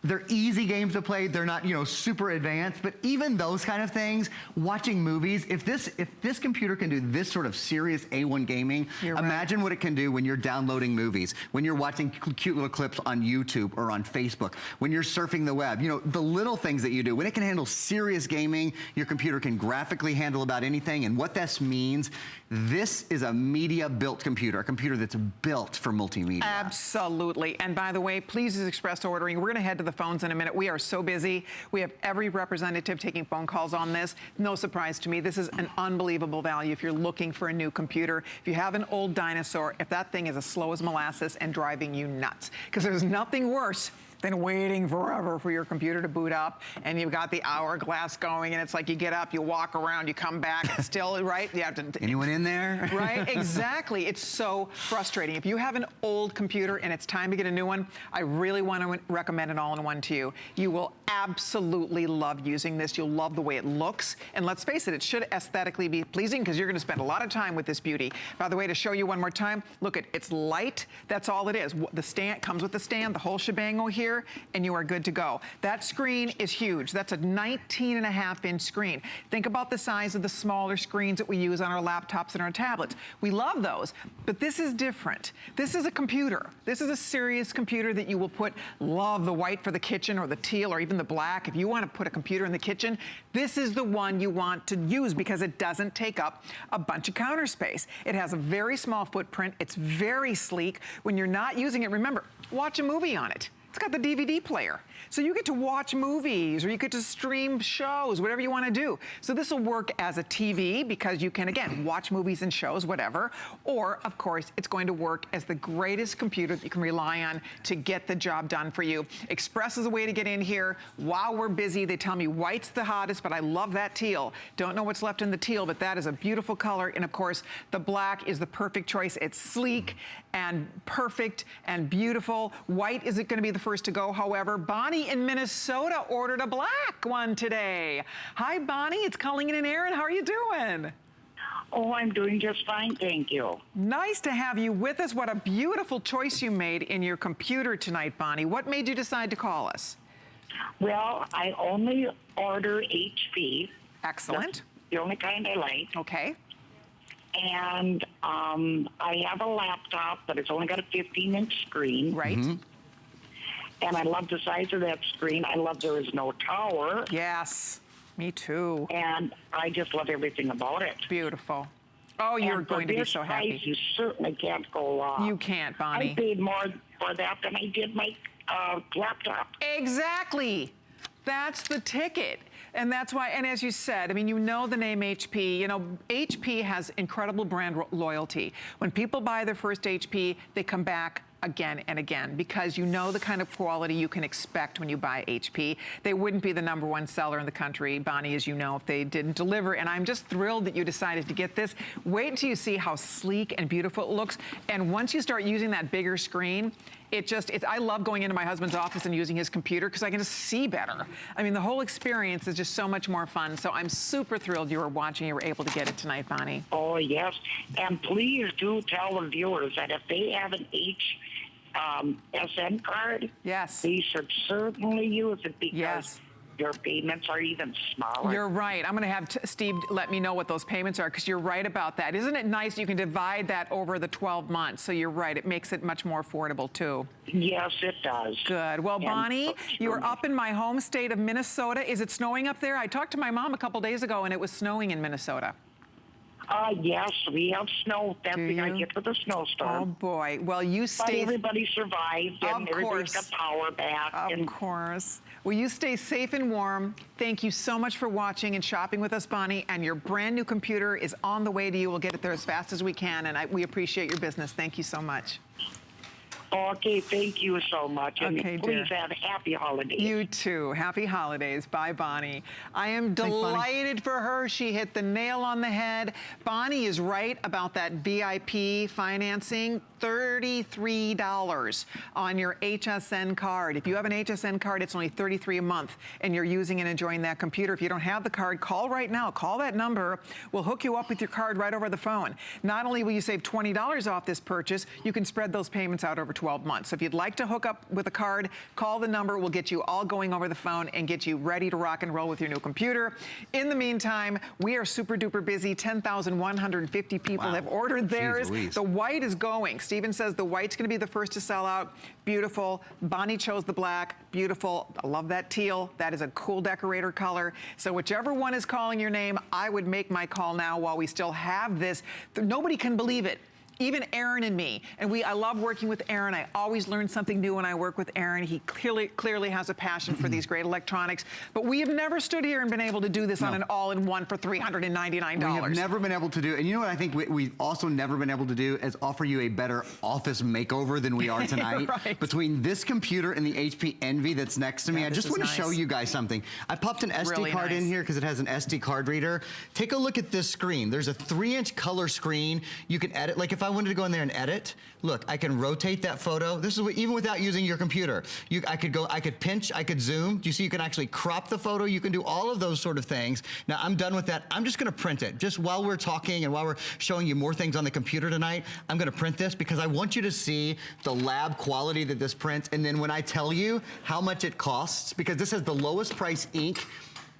They're easy games to play. They're not, super advanced, but even those kind of things, watching movies, if this computer can do this sort of serious A1 gaming, imagine what it can do when you're downloading movies, when you're watching cute little clips on YouTube or on Facebook, when you're surfing the web, the little things that you do. When it can handle serious gaming, your computer can graphically handle about anything, and what this means, this is a media-built computer, a computer that's built for multimedia. Absolutely. And by the way, please use express ordering. We're gonna head to the phones in a minute. We are so busy. We have every representative taking phone calls on this. No surprise to me. This is an unbelievable value if you're looking for a new computer. If you have an old dinosaur, if that thing is as slow as molasses and driving you nuts, because there's nothing worse than waiting forever for your computer to boot up, and you've got the hourglass going, and it's like you get up, you walk around, you come back, it's still, right? You have to... Anyone in there? Right, exactly. It's so frustrating. If you have an old computer and it's time to get a new one, I really want to recommend an all-in-one to you. You will absolutely love using this. You'll love the way it looks, and let's face it, it should aesthetically be pleasing because you're going to spend a lot of time with this beauty. By the way, to show you one more time, look, it's light. That's all it is. The stand comes with the stand, the whole shebang here. here, and you are good to go. That screen is huge. That's a 19.5-inch screen. Think about the size of the smaller screens that we use on our laptops and our tablets. We love those, but this is different. This is a computer. This is a serious computer that you will put, love the white for the kitchen or the teal or even the black. If you want to put a computer in the kitchen, this is the one you want to use because it doesn't take up a bunch of counter space. It has a very small footprint. It's very sleek. When you're not using it, remember, watch a movie on it. It's got the DVD player. So you get to watch movies or you get to stream shows, whatever you want to do. So this will work as a TV because you can, again, watch movies and shows, whatever. Or, of course, it's going to work as the greatest computer that you can rely on to get the job done for you. Express is a way to get in here. While we're busy, they tell me white's the hottest, but I love that teal. Don't know what's left in the teal, but that is a beautiful color. And, of course, the black is the perfect choice. It's sleek and perfect and beautiful. White isn't going to be the first to go, however. Bonnie in Minnesota ordered a black one today. Hi, Bonnie. It's Colleen and Aaron. How are you doing? Oh, I'm doing just fine, thank you. Nice to have you with us. What a beautiful choice you made in your computer tonight, Bonnie. What made you decide to call us? Well, I only order HP. Excellent. That's the only kind I like. Okay. And I have a laptop, but it's only got a 15-inch screen. Right. Mm-hmm. And I love the size of that screen. I love there is no tower. Yes, me too. And I just love everything about it. Beautiful. Oh, you're going to be so happy. Price, you certainly can't go wrong. You can't, Bonnie. I paid more for that than I did my laptop. Exactly. That's the ticket. And that's why, and as you said, I mean, you know the name HP. You know, HP has incredible brand loyalty. When people buy their first HP, they come back again and again because you know the kind of quality you can expect when you buy HP. They wouldn't be the #1 seller in the country, Bonnie, as you know, if they didn't deliver. And I'm just thrilled that you decided to get this. Wait until you see how sleek and beautiful it looks. And once you start using that bigger screen, I love going into my husband's office and using his computer because I can just see better. I mean, the whole experience is just so much more fun. So I'm super thrilled you were able to get it tonight, Bonnie. Oh, yes. And please do tell the viewers that if they have an HSN card, yes, they should certainly use it because yes, your payments are even smaller. You're right. I'm going to have Steve let me know what those payments are because you're right about that. Isn't it nice you can divide that over the 12 months? So you're right. It makes it much more affordable, too. Yes, it does. Good. Well, and Bonnie, you're up in my home state of Minnesota. Is it snowing up there? I talked to my mom a couple days ago, and it was snowing in Minnesota. Yes, we have snow. That's the I get with the snowstorm. Oh, boy. Well, you stay... But everybody survived, and everybody's got power back. Of course. Well, you stay safe and warm. Thank you so much for watching and shopping with us, Bonnie. And your brand new computer is on the way to you. We'll get it there as fast as we can, and we appreciate your business. Thank you so much. Okay, thank you so much. And okay, please have happy holidays. You too. Happy holidays. Bye, Bonnie. I am delighted for her. She hit the nail on the head. Bonnie is right about that VIP financing. $33 on your HSN card. If you have an HSN card, it's only $33 a month, and you're using and enjoying that computer. If you don't have the card, call right now. Call that number. We'll hook you up with your card right over the phone. Not only will you save $20 off this purchase, you can spread those payments out over 12 months. So if you'd like to hook up with a card, call the number. We'll get you all going over the phone and get you ready to rock and roll with your new computer. In the meantime, we are super duper busy. 10,150 people have ordered theirs. The white is going. Steven says the white's going to be the first to sell out. Beautiful. Bonnie chose the black. Beautiful. I love that teal. That is a cool decorator color. So whichever one is calling your name, I would make my call now while we still have this. Nobody can believe it. Even Aaron and me. And I love working with Aaron. I always learn something new when I work with Aaron. He clearly has a passion for these great electronics. But we have never stood here and been able to do this on an all-in-one for $399. We have never been able to do, and you know what I think we've also never been able to do is offer you a better office makeover than we are tonight. Right. Between this computer and the HP Envy that's next to me, I just want to show you guys something. I popped an SD card in here because it has an SD card reader. Take a look at this screen. There's a 3-inch color screen. You can edit, like if if I wanted to go in there and edit, look, I can rotate that photo. This is even without using your computer. I could pinch, I could zoom. Do you see you can actually crop the photo? You can do all of those sort of things. Now I'm done with that. I'm just gonna print it. Just while we're talking and while we're showing you more things on the computer tonight, I'm gonna print this because I want you to see the lab quality that this prints. And then when I tell you how much it costs, because this has the lowest price ink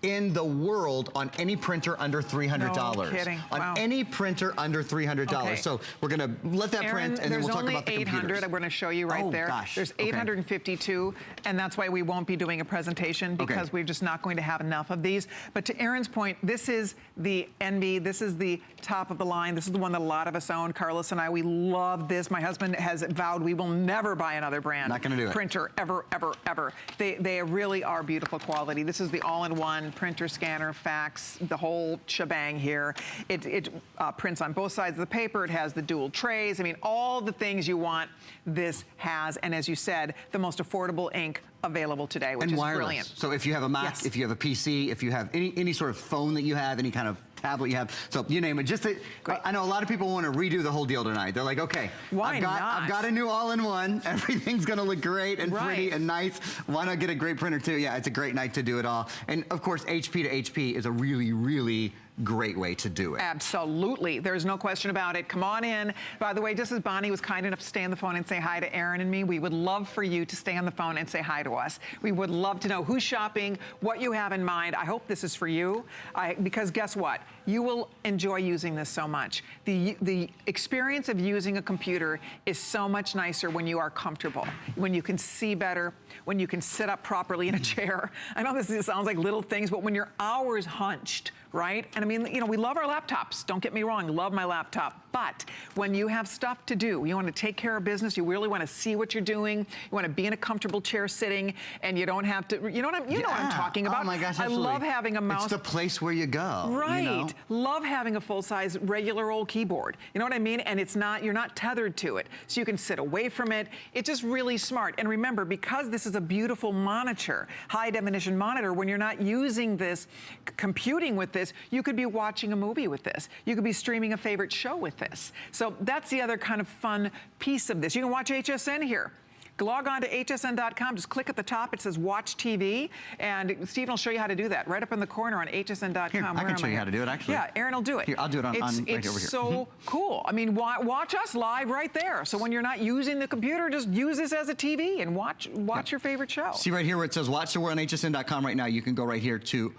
in the world on any printer under $300. No kidding. On Wow. any printer under $300. Okay. So we're gonna let that print and then we'll talk about the computers. There's only 800 I'm gonna show you right there. Gosh. There's Okay. 852, and that's why we won't be doing a presentation because we're just not going to have enough of these. But to Aaron's point, this is the Envy. This is the top of the line. This is the one that a lot of us own. Carlos and I, we love this. My husband has vowed we will never buy another brand. Not gonna do it. Printer, ever, ever, ever. They really are beautiful quality. This is the all-in-one printer, scanner, fax, the whole shebang here. It prints on both sides of the paper. It has the dual trays. I mean, all the things you want, this has. And as you said, the most affordable ink available today, which is brilliant. So if you have a Mac, if you have a PC, if you have any sort of phone that you have, any kind of tablet you have, so you name it. Just I know a lot of people want to redo the whole deal tonight. They're like, okay, Why I've got a new all-in-one. Everything's gonna look great and pretty and nice. Why not get a great printer too? Yeah, it's a great night to do it all. And of course, HP to HP is a really, really great way to do it. Absolutely. There's no question about it. Come on in. By the way, just as Bonnie was kind enough to stay on the phone and say hi to Aaron and me, we would love for you to stay on the phone and say hi to us. We would love to know who's shopping, what you have in mind. I hope this is for you, because guess what? You will enjoy using this so much. The experience of using a computer is so much nicer when you are comfortable, when you can see better, when you can sit up properly in a chair. I know this sounds like little things, but when your hours hunched, right? And I mean, you know, we love our laptops. Don't get me wrong, love my laptop. But when you have stuff to do, you want to take care of business, you really want to see what you're doing, you want to be in a comfortable chair sitting, and you don't have to, you know what I'm talking about. Oh my gosh, I absolutely. love having a mouse. It's the place where you go. Right. You know? Love having a full-size regular old keyboard. You know what I mean? And it's not, you're not tethered to it. So you can sit away from it. It's just really smart. And remember, because this is a beautiful monitor, high definition monitor, when you're not using this, computing with this, you could be watching a movie with this. You could be streaming a favorite show with this. So that's the other kind of fun piece of this. You can watch HSN here. Log on to hsn.com, just click at the top, it says Watch TV, and Stephen will show you how to do that right up in the corner on hsn.com. Here, I can show you how to do it, actually. Yeah, Aaron will do it. Here, I'll do it right over here. It's so cool. I mean, watch us live right there. So when you're not using the computer, just use this as a TV and watch your favorite show. See right here where it says Watch, so we're on hsn.com right now. You can go right here to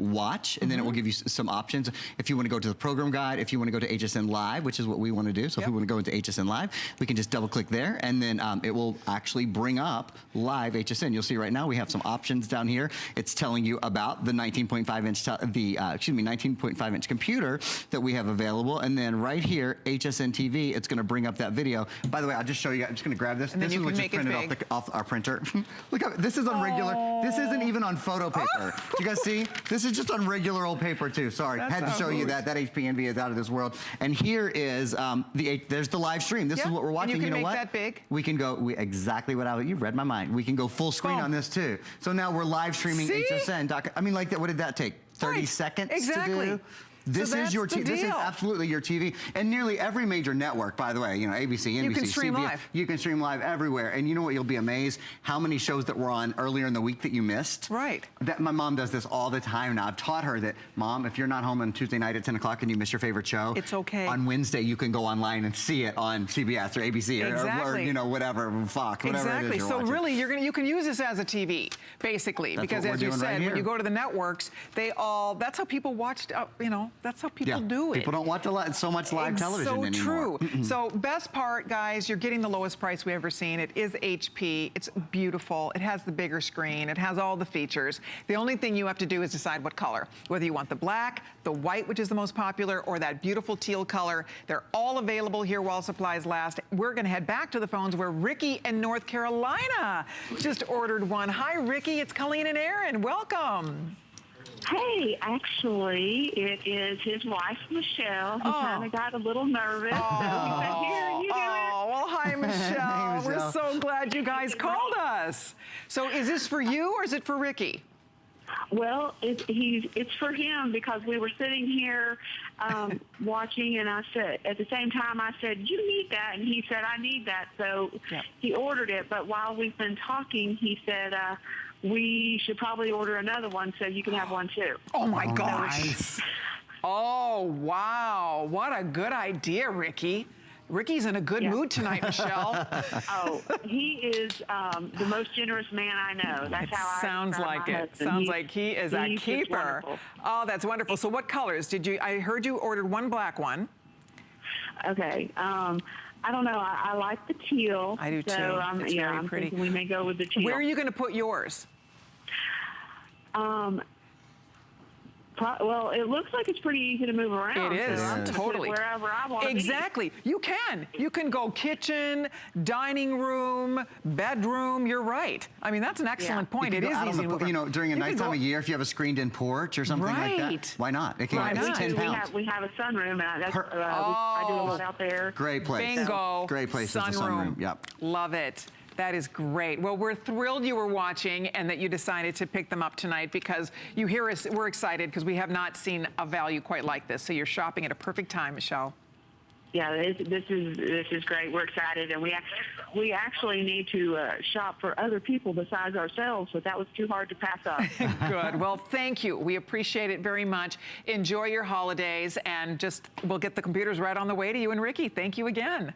watch, and then it will give you some options. If you want to go to the program guide, if you want to go to HSN Live, which is what we want to do. So if we want to go into HSN Live, we can just double click there, and then it will actually bring up live HSN. You'll see right now we have some options down here. It's telling you about the 19.5 inch, 19.5 inch computer that we have available, and then right here, HSN TV, it's going to bring up that video. By the way, I'll just show you. I'm just going to grab this. And then this you is can what make just it printed big. off our printer. Look how this is on regular. This isn't even on photo paper. Do you guys see? This is just on regular old paper too. Sorry, had to show you that. That HP Envy is out of this world. And here is there's the live stream. This is what we're watching. And you can know make what? that big. We can go exactly what you read my mind. We can go full screen on this too. So now we're live streaming HSN. I mean, like that. What did that take? 30 seconds to do? This is your TV. This is absolutely your TV. And nearly every major network, by the way, you know, ABC, NBC, you can stream CBS, live. You can stream live everywhere. And you know what? You'll be amazed how many shows that were on earlier in the week that you missed. Right. That my mom does this all the time now. I've taught her that, Mom, if you're not home on Tuesday night at 10 o'clock and you miss your favorite show, it's okay. On Wednesday, you can go online and see it on CBS or ABC or you know, whatever, Fox, whatever it is you're so watching. Really, you can use this as a TV, basically, because as you said, when you go to the networks, that's how people watched. You know, that's how people do it. People don't watch so much live television anymore. It's so true. So best part, guys, you're getting the lowest price we've ever seen. It is HP. It's beautiful. It has the bigger screen. It has all the features. The only thing you have to do is decide what color. Whether you want the black, the white, which is the most popular, or that beautiful teal color. They're all available here while supplies last. We're going to head back to the phones where Ricky in North Carolina just ordered one. Hi, Ricky. It's Colleen and Aaron. Welcome. Hey, actually, it is his wife, Michelle, who kind of got a little nervous. So he said, here, you do it. Well, hi, Michelle. Hey, We're so glad you guys called us. So is this for you or is it for Ricky? Well, it's for him because we were sitting here watching, and I said, at the same time, I said, you need that, and he said, I need that, so he ordered it. But while we've been talking, he said, we should probably order another one so you can have one too. Oh my gosh. Oh, wow. What a good idea, Ricky. Ricky's in a good mood tonight, Michelle. Oh, he is the most generous man I know. That's how sounds like it. Sounds like he is a keeper. Oh, that's wonderful. So what colors did you, I heard you ordered one black one. Okay. I don't know. I like the teal. I do too. So, it's very pretty. thinking we may go with the teal. Where are you going to put yours? Well, it looks like it's pretty easy to move around. It is, so I'm gonna totally. put it wherever I want. Exactly. You can. You can go kitchen, dining room, bedroom. You're right. I mean, that's an excellent point. It is easy to move around. You know, during a nice time of year, if you have a screened-in porch or something like that, why not? It can Why it's 10 pounds. We have a sunroom, and I do a lot out there. Great place. Bingo. Great place. Is the sunroom. Yep. Love it. That is great. Well, we're thrilled you were watching and that you decided to pick them up tonight because you hear us, we're excited because we have not seen a value quite like this. So you're shopping at a perfect time, Michelle. Yeah, this is great. We're excited, and we actually need to shop for other people besides ourselves, but that was too hard to pass up. Good. Well, thank you. We appreciate it very much. Enjoy your holidays, and we'll get the computers right on the way to you and Ricky. Thank you again.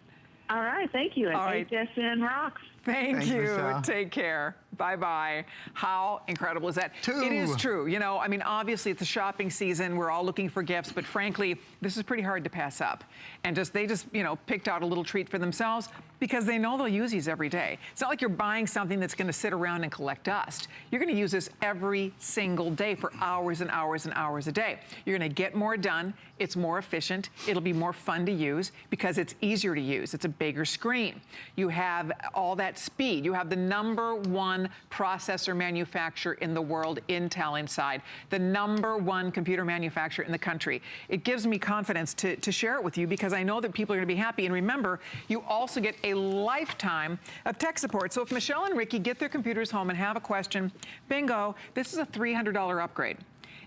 All right, thank you. And All right. HSN rocks. Thank you. Michelle. Take care. Bye-bye. How incredible is that? It is true. You know, I mean, obviously it's the shopping season. We're all looking for gifts, but frankly, this is pretty hard to pass up. And they just, you know, picked out a little treat for themselves because they know they'll use these every day. It's not like you're buying something that's going to sit around and collect dust. You're going to use this every single day for hours and hours and hours a day. You're going to get more done. It's more efficient. It'll be more fun to use because it's easier to use. It's a bigger screen. You have all that speed. You have the #1 processor manufacturer in the world, Intel, inside. The #1 computer manufacturer in the country. It gives me confidence to share it with you because I know that people are going to be happy. And remember, you also get a lifetime of tech support. So if Michelle and Ricky get their computers home and have a question, bingo, this is a $300 upgrade.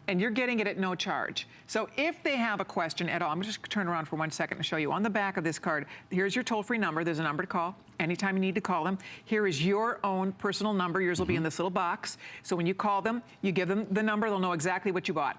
And you're getting it at no charge. So if they have a question at all, I'm just turn around for 1 second to show you. On the back of this card, here's your toll-free number. There's a number to call anytime you need to call them. Here is your own personal number. Yours will be in this little box. So when you call them, you give them the number, they'll know exactly what you bought.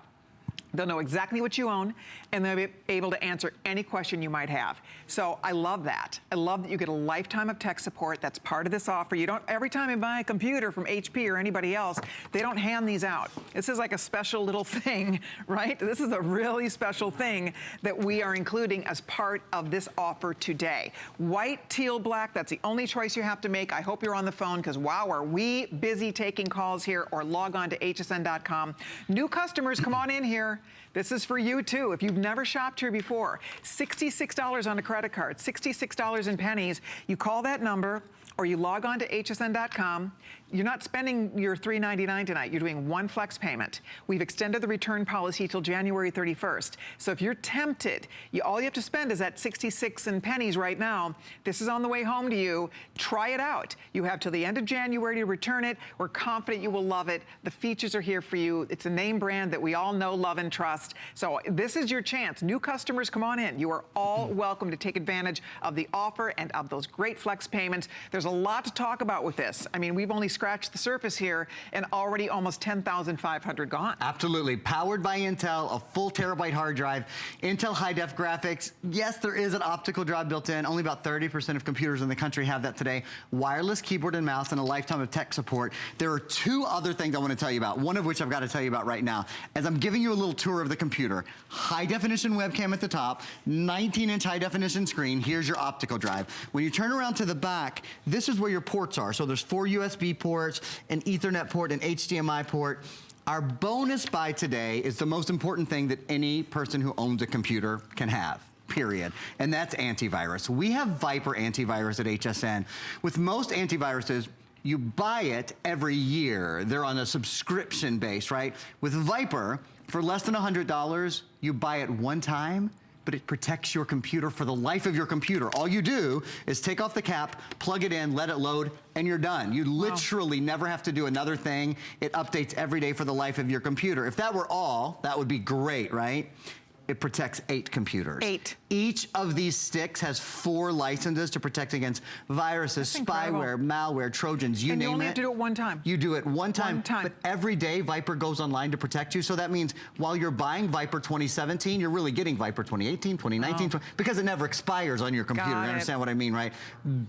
They'll know exactly what you own, and they'll be able to answer any question you might have. So I love that. I love that you get a lifetime of tech support. That's part of this offer. You don't, every time you buy a computer from HP or anybody else, they don't hand these out. This is like a special little thing, right? This is a really special thing that we are including as part of this offer today. White, teal, black, that's the only choice you have to make. I hope you're on the phone because wow, are we busy taking calls here, or log on to hsn.com. New customers, come on in here. This is for you too. If you've never shopped here before, $66 on a credit card, $66 in pennies. You call that number or you log on to hsn.com. You're not spending your $3.99 tonight. You're doing one flex payment. We've extended the return policy till January 31st. So if you're tempted, all you have to spend is that 66 and pennies right now. This is on the way home to you. Try it out. You have till the end of January to return it. We're confident you will love it. The features are here for you. It's a name brand that we all know, love, and trust. So this is your chance. New customers, come on in. You are all welcome to take advantage of the offer and of those great flex payments. There's a lot to talk about with this. I mean, we've only scratched the surface here and already almost 10,500 gone. Absolutely. Powered by Intel, a full terabyte hard drive, Intel high-def graphics. Yes, there is an optical drive built in. Only about 30% of computers in the country have that today. Wireless keyboard and mouse and a lifetime of tech support. There are two other things I want to tell you about, one of which I've got to tell you about right now. As I'm giving you a little tour of the computer, high-definition webcam at the top, 19-inch high-definition screen. Here's your optical drive. When you turn around to the back, this is where your ports are. So there's 4 USB ports, an Ethernet port, an HDMI port. Our bonus buy today is the most important thing that any person who owns a computer can have, period. And that's antivirus. We have Viper antivirus at HSN. With most antiviruses, you buy it every year. They're on a subscription base, right? With Viper, for less than $100, you buy it one time, but it protects your computer for the life of your computer. All you do is take off the cap, plug it in, let it load, and you're done. You literally never have to do another thing. It updates every day for the life of your computer. If that were all, that would be great, right? It protects 8 computers. 8. Each of these sticks has 4 licenses to protect against viruses, spyware, malware, Trojans, you name it. And you only have to do it one time. You do it one time. One time. But every day, Viper goes online to protect you. So that means while you're buying Viper 2017, you're really getting Viper 2018, 2019, because it never expires on your computer. Got You understand what I mean, right?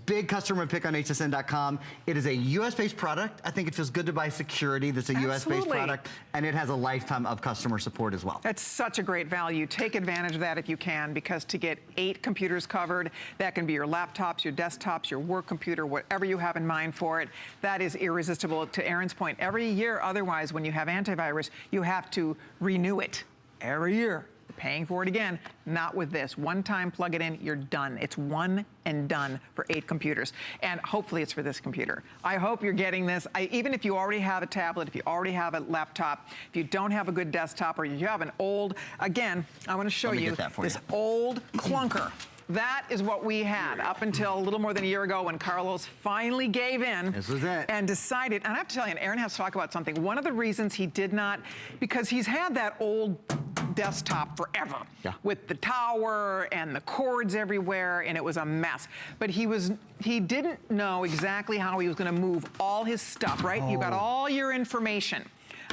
Big customer pick on hsn.com. It is a US-based product. I think it feels good to buy security that's a US-based product. And it has a lifetime of customer support as well. That's such a great value. Take advantage of that if you can, because to get 8 computers covered, that can be your laptops, your desktops, your work computer, whatever you have in mind for it, that is irresistible. To Aaron's point, every year otherwise, when you have antivirus, you have to renew it every year. Paying for it again, not with this. One time, plug it in, you're done. It's one and done for 8 computers. And hopefully it's for this computer. I hope you're getting this. Even if you already have a tablet, if you already have a laptop, if you don't have a good desktop, or you have an old, again, I want to show you this old clunker. That is what we had up until a little more than a year ago when Carlos finally gave in. This was it. And decided, and I have to tell you, and Aaron has to talk about something. One of the reasons he did not, because he's had that old desktop forever with the tower and the cords everywhere, and it was a mess. But he didn't know exactly how he was going to move all his stuff, right? You got all your information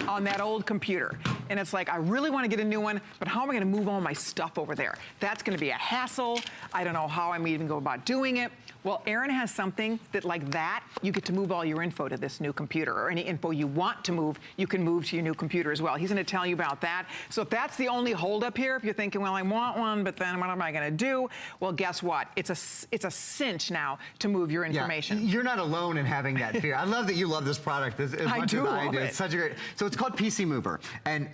on that old computer. And it's like, I really want to get a new one, but how am I going to move all my stuff over there? That's going to be a hassle. I don't know how I'm even go about doing it. Well, Aaron has something that, like that, you get to move all your info to this new computer, or any info you want to move, you can move to your new computer as well. He's going to tell you about that. So if that's the only holdup here, if you're thinking, well, I want one, but then what am I going to do? Well, guess what? It's a cinch now to move your information. You're not alone in having that fear. I love that you love this product as much as I do. It's such a great. So it's called PC Mover, and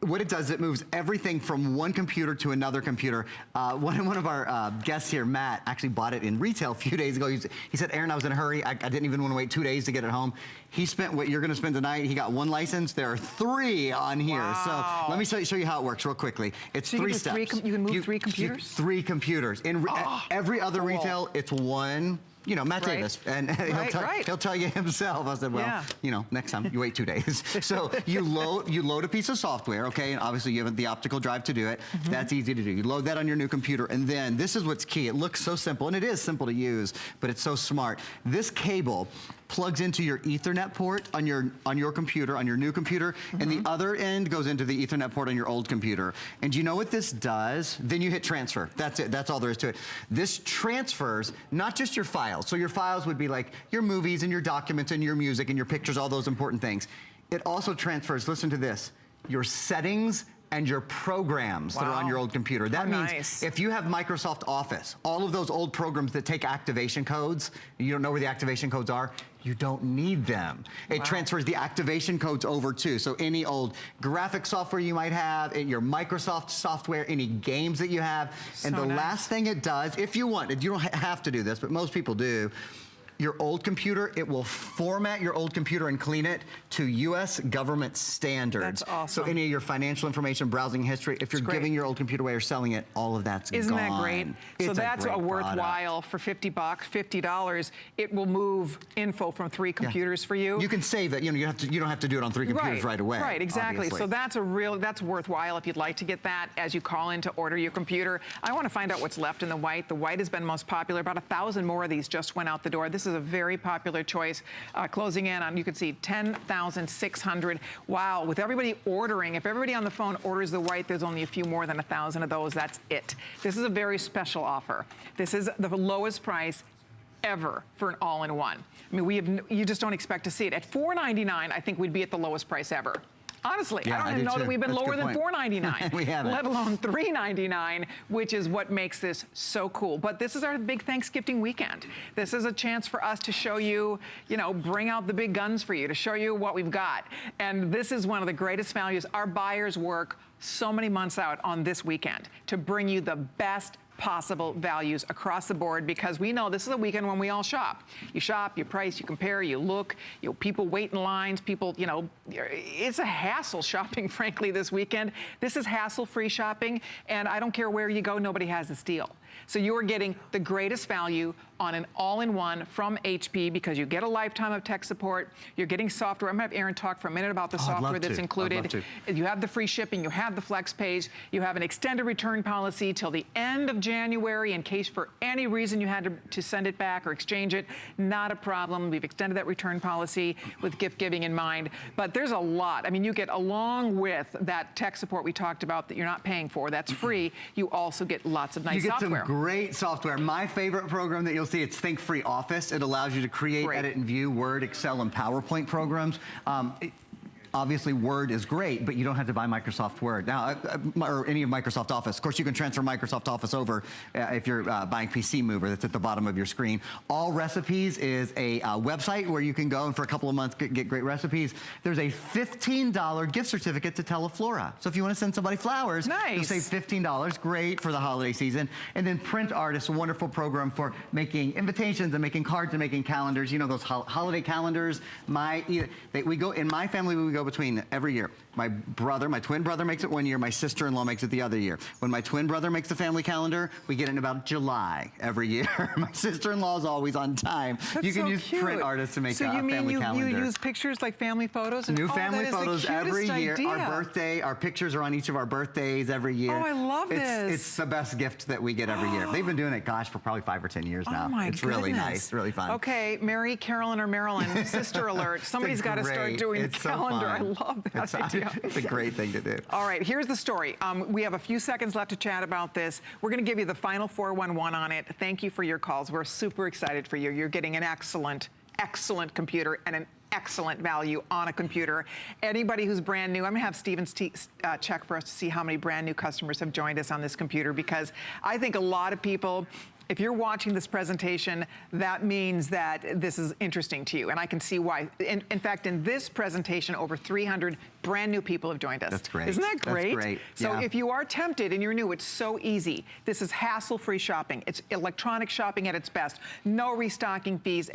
what it does, it moves everything from one computer to another computer. One of our guests here, Matt, actually bought it in retail a few days ago. He said, Aaron, I was in a hurry. I didn't even want to wait 2 days to get it home. He spent what you're going to spend tonight. He got 1 license. There are 3 on here. Wow. So let me show you how it works real quickly. It's 3 steps. You can move 3 computers? 3 computers. In every other retail, it's 1. You know, Matt Davis, and he'll tell you himself. I said, well, you know, next time you wait 2 days. So you load a piece of software, okay, and obviously you have the optical drive to do it. That's easy to do. You load that on your new computer, and then this is what's key. It looks so simple, and it is simple to use, but it's so smart. This cable plugs into your Ethernet port on your computer, on your new computer, and the other end goes into the Ethernet port on your old computer. And do you know what this does? Then you hit transfer. That's it. That's all there is to it. This transfers not just your files. So your files would be like your movies and your documents and your music and your pictures, all those important things. It also transfers, listen to this, your settings and your programs that are on your old computer. That means if you have Microsoft Office, all of those old programs that take activation codes, you don't know where the activation codes are, you don't need them. It transfers the activation codes over too. So any old graphic software you might have, your Microsoft software, any games that you have. And the last thing it does, if you want, you don't have to do this, but most people do, your old computer, it will format your old computer and clean it to U.S. government standards. That's awesome. So any of your financial information, browsing history, if you're giving your old computer away or selling it, all of that's Isn't gone. that great? So that's a worthwhile for $50, $50. It will move info from 3 computers for you. You can save it. You know, you don't have to do it on 3 computers right away. Right, exactly. Obviously. So that's worthwhile if you'd like to get that as you call in to order your computer. I want to find out what's left in the white. The white has been most popular. About 1,000 more of these just went out the door. This is a very popular choice. Closing in on, you can see 10,600. Wow, with everybody ordering, if everybody on the phone orders the white, there's only a few more than 1,000 of those. That's it. This is a very special offer. This is the lowest price ever for an all-in-one. I mean, you just don't expect to see it. At $4.99, I think we'd be at the lowest price ever. Honestly, I don't even know that we've been lower than $4.99, we haven't. let alone $3.99, which is what makes this so cool. But this is our big Thanksgiving weekend. This is a chance for us to show you, bring out the big guns for you, to show you what we've got. And this is one of the greatest values. Our buyers work so many months out on this weekend to bring you the best possible values across the board, because we know this is a weekend when we all shop. You shop, you price, you compare, you look, people wait in lines, people, it's a hassle shopping, frankly, this weekend. This is hassle-free shopping, and I don't care where you go, nobody has this deal. So you're getting the greatest value on an all-in-one from HP, because you get a lifetime of tech support. You're getting software. I'm going to have Aaron talk for a minute about the software that's included. You have the free shipping. You have the flex pays. You have an extended return policy till the end of January in case for any reason you had to send it back or exchange it. Not a problem. We've extended that return policy with gift giving in mind. But there's a lot. I mean, you get, along with that tech support we talked about that you're not paying for, that's free, you also get lots of nice software. You get some great software. My favorite program that you'll see, it's Think Free Office. It allows you to create, edit, and view Word, Excel, and PowerPoint programs. Obviously, Word is great, but you don't have to buy Microsoft Word now, or any of Microsoft Office. Of course, you can transfer Microsoft Office over if you're buying PC Mover. That's at the bottom of your screen. All Recipes is a website where you can go and for a couple of months get great recipes. There's a $15 gift certificate to Teleflora. So if you want to send somebody flowers, you'll save $15. Great for the holiday season. And then Print Artist, a wonderful program for making invitations and making cards and making calendars. You know, those holiday calendars. We go in my family. We go between every year. My twin brother makes it one year, my sister-in-law makes it the other year. When my twin brother makes the family calendar, we get it in about July every year. My sister-in-law is always on time. You can use Print Artists to make a family calendar. So you use pictures like family photos? New family photos every year. Our pictures are on each of our birthdays every year. Oh, I love this. It's the best gift that we get every year. They've been doing it, gosh, for probably 5 or 10 years now. Oh my It's really nice, really fun. Okay, Mary, Carolyn, or Marilyn, sister alert. Somebody's got to start doing the calendar. I love that idea. It's a great thing to do. All right, here's the story. We have a few seconds left to chat about this. We're going to give you the final 411 on it. Thank you for your calls. We're super excited for you. You're getting an excellent computer and an excellent value on a computer. Anybody who's brand new, I'm gonna have Steven check for us to see how many brand new customers have joined us on this computer, because I think a lot of people, if you're watching this presentation, that means that this is interesting to you, and I can see why. In fact, in this presentation, over 300 brand new people have joined us. That's great. Isn't that great? That's great. So if you are tempted and you're new, it's so easy. This is hassle-free shopping. It's electronic shopping at its best. No restocking fees.